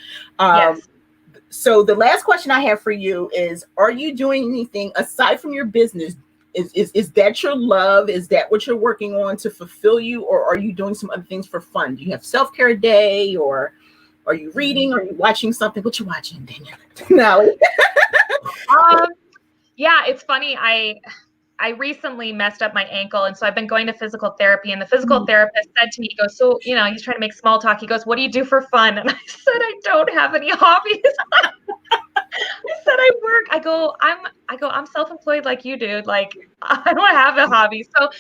So the last question I have for you is, are you doing anything aside from your business? Is that your love? Is that what you're working on to fulfill you? Or are you doing some other things for fun? Do you have self-care day, or are you reading? Or are you watching something? What you watching, Danielle? No. It's funny. I recently messed up my ankle, and so I've been going to physical therapy, and the physical therapist said to me, he goes, so, he's trying to make small talk. He goes, what do you do for fun? And I said, I don't have any hobbies. I said I work. I'm self-employed like you, dude. Like I don't have a hobby. So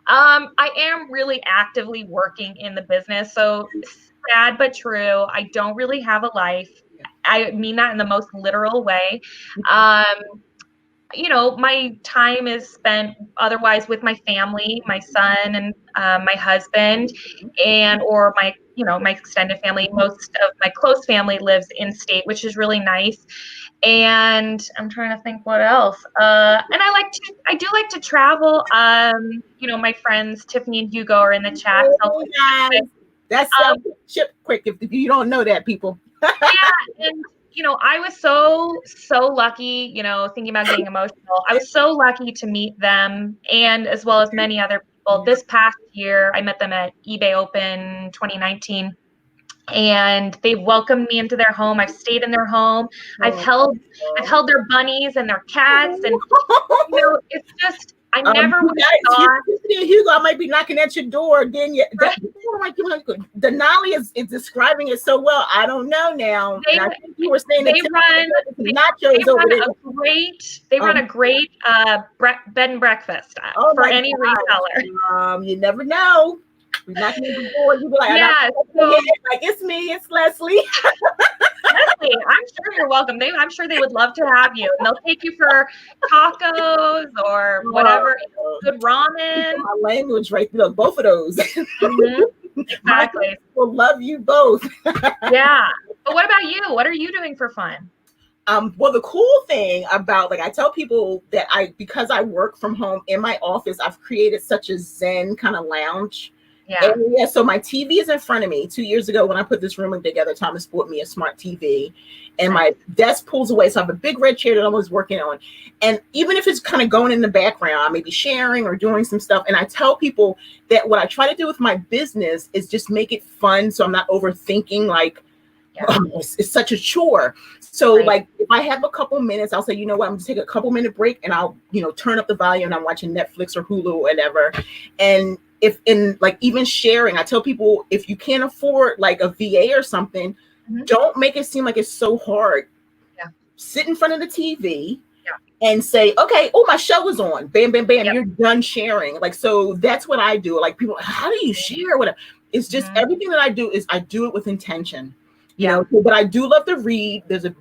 I am really actively working in the business. So sad but true. I don't really have a life. I mean that in the most literal way. Um, my time is spent otherwise with my family, my son and my husband, and or my extended family. Most of my close family lives in state, which is really nice. And I'm trying to think what else. And I do like to travel. My friends Tiffany and Hugo are in the chat. Oh, guys, that's ship quick if you don't know that, people. Yeah, and I was so lucky, thinking about getting emotional. I was so lucky to meet them and as well as many other people. This past year, I met them at eBay Open 2019 and they welcomed me into their home. I've stayed in their home. I've held their bunnies and their cats and it's just I never would have thought. Hugo, I might be knocking at your door again. Denali is describing it so well. I don't know now. I think you were saying they run a great bed and breakfast for any reseller. You never know. We're knocking at the door. You be like, it's me, it's Leslie. Leslie, I'm sure you're welcome. I'm sure they would love to have you. And they'll take you for tacos or whatever, good ramen. My language right there, both of those. Exactly. We'll love you both. Yeah. But what about you? What are you doing for fun? Well, the cool thing about, I tell people that because I work from home in my office, I've created such a Zen kind of lounge. Yeah. So my TV is in front of me. 2 years ago, when I put this room together, Thomas bought me a smart TV, and my desk pulls away. So I have a big red chair that I'm always working on. And even if it's kind of going in the background, I may be sharing or doing some stuff. And I tell people that what I try to do with my business is just make it fun. So I'm not overthinking it's such a chore. So if I have a couple minutes, I'll say, you know what, I'm gonna take a couple minute break and I'll, turn up the volume and I'm watching Netflix or Hulu or whatever. And if in even sharing, I tell people, if you can't afford a VA or something, don't make it seem like it's so hard. Yeah. Sit in front of the TV and say, okay, oh, my show is on. Bam, bam, bam. You're done sharing. So that's what I do. People, how do you share? Whatever. It's just everything that I do is I do it with intention. But I do love to read. There's a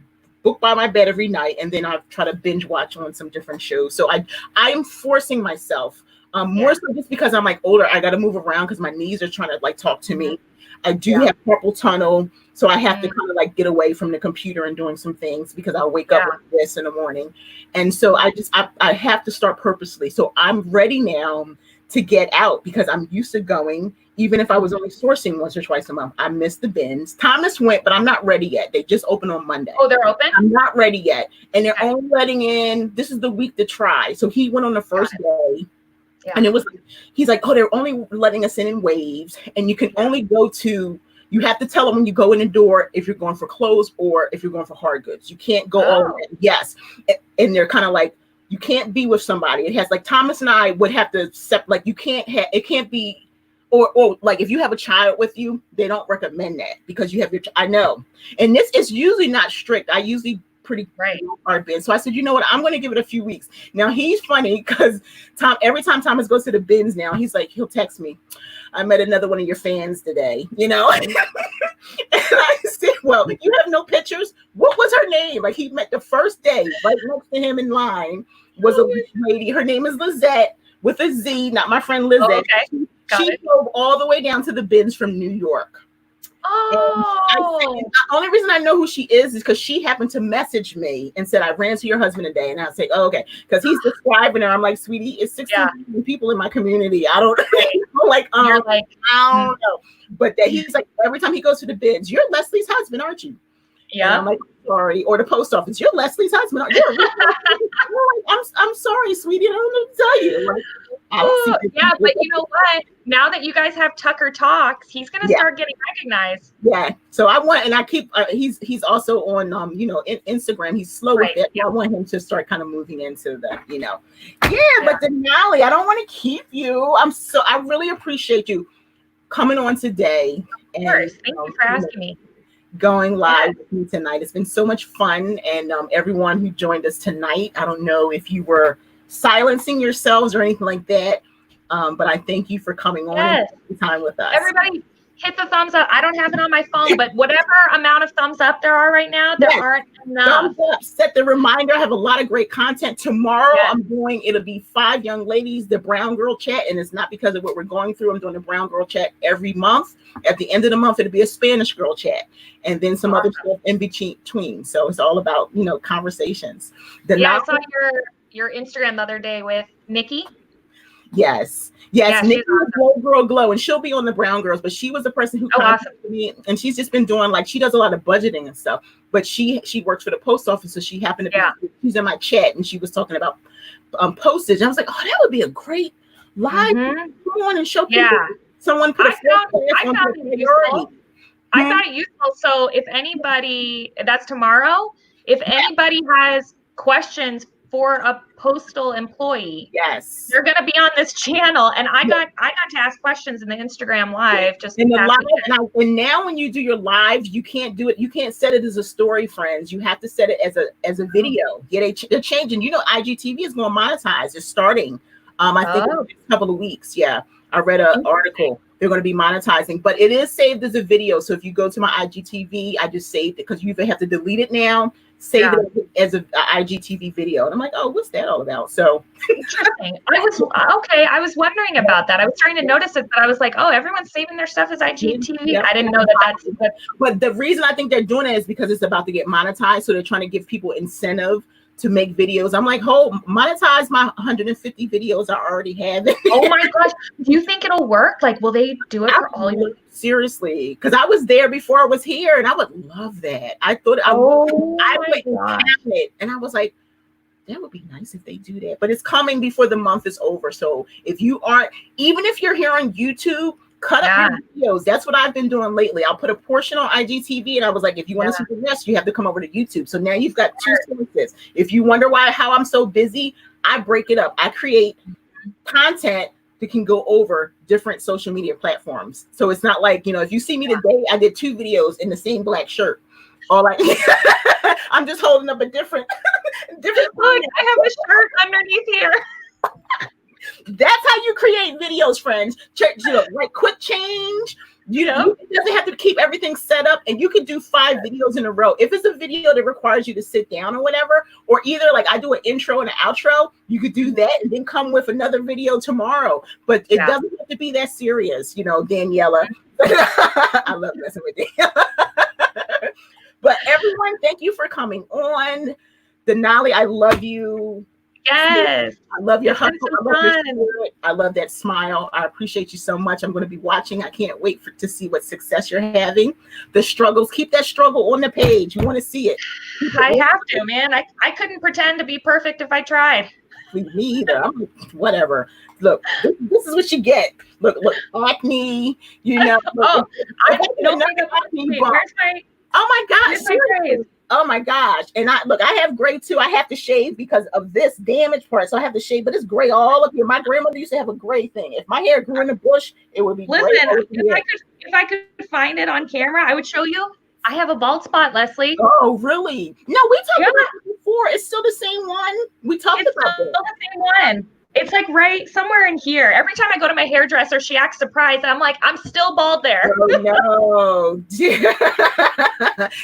book by my bed every night, and then I try to binge watch on some different shows. So I'm forcing myself. More so just because I'm older, I got to move around because my knees are trying to talk to me. I do have carpal tunnel, so I have to kind of get away from the computer and doing some things because I'll wake up with this in the morning. And so I have to start purposely. So I'm ready now to get out because I'm used to going, even if I was only sourcing once or twice a month. I missed the bins. Thomas went, but I'm not ready yet. They just opened on Monday. Oh, they're open? I'm not ready yet. And they're only letting in, this is the week to try. So he went on the first day. Yeah. And he's like, oh, they're only letting us in waves. And you can only you have to tell them when you go in the door if you're going for clothes or if you're going for hard goods. You can't go all in. Yes. And they're kind of you can't be with somebody. It has Thomas and I would have to you can't have, it can't be, or if you have a child with you, they don't recommend that because you have I know. And this is usually not strict. I usually pretty hard bins. So I said, you know what? I'm going to give it a few weeks. Now he's funny because every time Thomas goes to the bins now, he'll text me, I met another one of your fans today, And I said, well, you have no pictures. What was her name? He met the first day right next to him in line was a lady. Her name is Lizette with a Z, not my friend Lizette. Oh, okay. She drove all the way down to the bins from New York. The only reason I know who she is because she happened to message me and said, I ran to your husband today. And I say, oh, okay. Because he's describing her. I'm like, sweetie, it's 16 people in my community. I don't I don't know. But that he's every time he goes to the bids, you're Leslie's husband, aren't you? Yeah. And I'm sorry. Or the post office, you're Leslie's husband. I'm sorry, sweetie. I don't know what to tell you. But you know what? Now that you guys have Tucker Talks, he's going to start getting recognized. Yeah. So I want, and I keep, he's also on, Instagram. He's slow with it. I want him to start kind of moving into the, But Denali, I don't want to keep you. I really appreciate you coming on today. Of course. Thank you for asking me. going live with me tonight. It's been so much fun. And everyone who joined us tonight, I don't know if you were silencing yourselves or anything like that, but I thank you for coming on and spending time with us. Everybody hit the thumbs up. I don't have it on my phone, but whatever amount of thumbs up there are right now, there aren't enough. Thumbs up. Set the reminder. I have a lot of great content. Tomorrow it'll be 5 young ladies, the Brown Girl Chat. And it's not because of what we're going through. I'm doing the Brown Girl Chat every month. At the end of the month, it'll be a Spanish Girl Chat. And then some other stuff in between. So it's all about, conversations. I saw your Instagram the other day with Nikki. Yes. Nikki Glow, and she'll be on the Brown Girls, but she was the person who contacted me, and she's just been doing she does a lot of budgeting and stuff. But she works for the post office, so she happened to be. She's in my chat, and she was talking about postage. And I was like, oh, that would be a great live. Come on and show people. Someone put I found it useful. So if anybody, that's tomorrow. If anybody has questions for a postal employee, they're going to be on this channel, and I got to ask questions in the Instagram live. Just in the live now when you do your live, you can't do it. You can't set it as a story, friends. You have to set it as a video. They're changing. IGTV is going to monetize. It's starting. I think in the next couple of weeks. Yeah, I read an article. They're going to be monetizing, but it is saved as a video. So if you go to my IGTV, I just saved it because you either have to delete it now. Save it as an IGTV video. And I'm like, oh, what's that all about? So interesting. I was wondering about that. I was trying to notice it, but I was like, oh, everyone's saving their stuff as IGTV. Yep. I didn't know that's but the reason I think they're doing it is because it's about to get monetized. So they're trying to give people incentive to make videos. I'm like, monetize my 150 videos I already have. Oh my gosh. Do you think it'll work? Like, will they do it for all you? Seriously. Because I was there before I was here, and I would love that. I thought I would have it. And I was like, that would be nice if they do that. But it's coming before the month is over. So if you're here on YouTube, cut up your videos. That's what I've been doing lately. I'll put a portion on IGTV, and I was like, if you want to see the rest, you have to come over to YouTube. So now you've got 2 sources. If you wonder how I'm so busy, I break it up. I create content that can go over different social media platforms. So it's not like, if you see me today, I did 2 videos in the same black shirt. I'm just holding up a different. Look, I have a shirt underneath here. That's how you create videos, friends. Quick change. It doesn't have to keep everything set up, and you can do 5 videos in a row. If it's a video that requires you to sit down or whatever, or either I do an intro and an outro, you could do that and then come with another video tomorrow. But it doesn't have to be that serious, Daniela. I love messing with Daniela. But everyone, thank you for coming on. Denali, I love you. Yes. I love your hustle. I love that smile. I appreciate you so much. I'm going to be watching. I can't wait to see what success you're having. The struggles. Keep that struggle on the page. You want to see it. I have to, man. I couldn't pretend to be perfect if I tried. Me either. Whatever. Look, this is what you get. Look, acne, Look, I don't think acne. Oh my gosh. Oh my gosh. And I have gray too. I have to shave because of this damaged part. So I have to shave, but it's gray all up here. My grandmother used to have a gray thing. If my hair grew in a bush, it would be gray. Listen, if I could find it on camera, I would show you. I have a bald spot, Leslie. Oh, really? No, we talked about it before. It's still the same one. We talked about it. It's still the same one. It's right somewhere in here. Every time I go to my hairdresser, she acts surprised. And I'm like, I'm still bald there. Oh, no.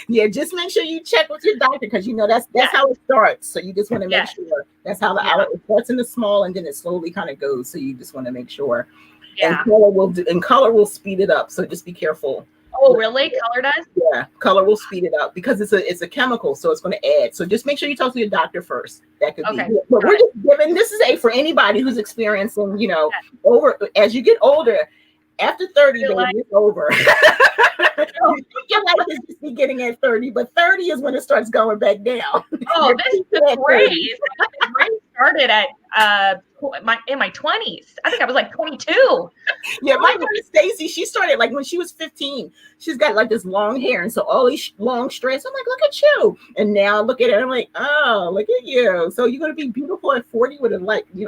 Yeah, just make sure you check with your doctor because that's how it starts. So you just want to make sure. That's how it starts in the small and then it slowly kind of goes. So you just want to make sure. Yeah. And color will speed it up. So just be careful. Oh, really? Color does? Yeah, color will speed it up because it's a chemical, so it's going to add. So just make sure you talk to your doctor first. That could be. But we're just giving. This is for anybody who's experiencing, over as you get older. After 30, it's over. Your life is just beginning at 30, but 30 is when it starts going back down. Oh, the gray started at in my 20s. I think I was 22. Yeah, my friend Stacy, she started when she was 15. She's got this long hair, and so all these long strands. I'm like, look at you. And now look at her. I'm like, oh, look at you. So you're gonna be beautiful at 40 with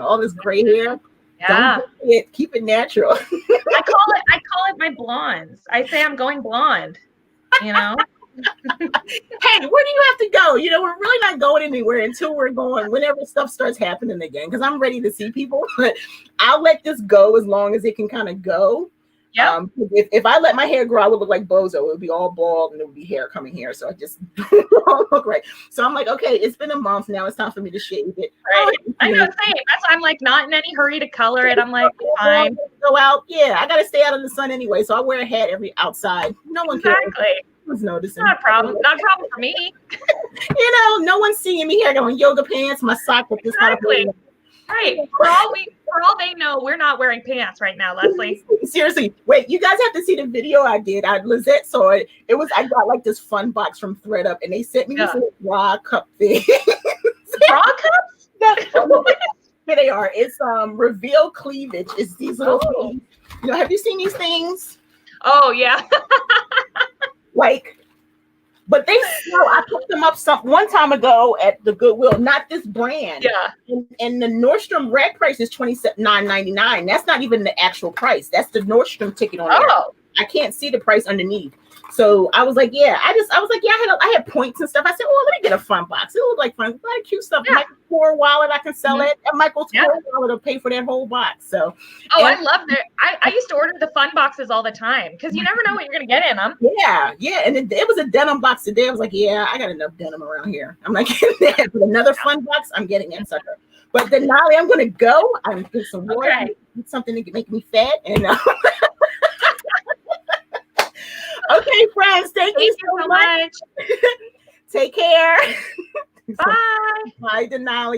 all this gray hair. Yeah. Keep it natural. I call it my blondes. I say I'm going blonde. Hey, where do you have to go? We're really not going anywhere until we're going, whenever stuff starts happening again, because I'm ready to see people. But I'll let this go as long as it can kind of go. Yep. If I let my hair grow, I would look like Bozo. It would be all bald and it would be hair coming here. So I just don't look right. So I'm like, okay, it's been a month now. It's time for me to shave it. Right. I know, same. That's why I'm like not in any hurry to color it. I'm like, fine. Go out. Yeah, I got to stay out in the sun anyway. So I wear a hat outside. No one cares. Exactly. No one's noticing. Not a problem. Not a problem for me. No one's seeing me here going yoga pants, my sock with this exactly. Kind of right. For all they know, we're not wearing pants right now, Leslie. Seriously. Wait, you guys have to see the video I did. Lizette saw it. I got like this fun box from ThredUp, and they sent me this little bra cup thing. Bra cups? Here they are. It's reveal cleavage. It's these little things. Have you seen these things? Oh yeah. But I picked them up one time ago at the Goodwill, not this brand. Yeah. And the Nordstrom reg price is $29.99. That's not even the actual price. That's the Nordstrom ticket on there. I can't see the price underneath. So I was like, I had points and stuff. I said, well, let me get a fun box. It looked like fun. A lot of cute stuff. Yeah. Michael's Core wallet, I can sell it. And Michael's Core wallet will pay for that whole box. So. I love it. I used to order the fun boxes all the time because you never know what you're going to get in them. Yeah. And it was a denim box today. I was like, I got enough denim around here. I'm not getting that. But another fun box, I'm getting that sucker. But Denali, I'm going to go. I'm going to drink some water. Okay. Something to make me fat. And okay, friends, thank you so much. Take care. Bye. Bye, Denali.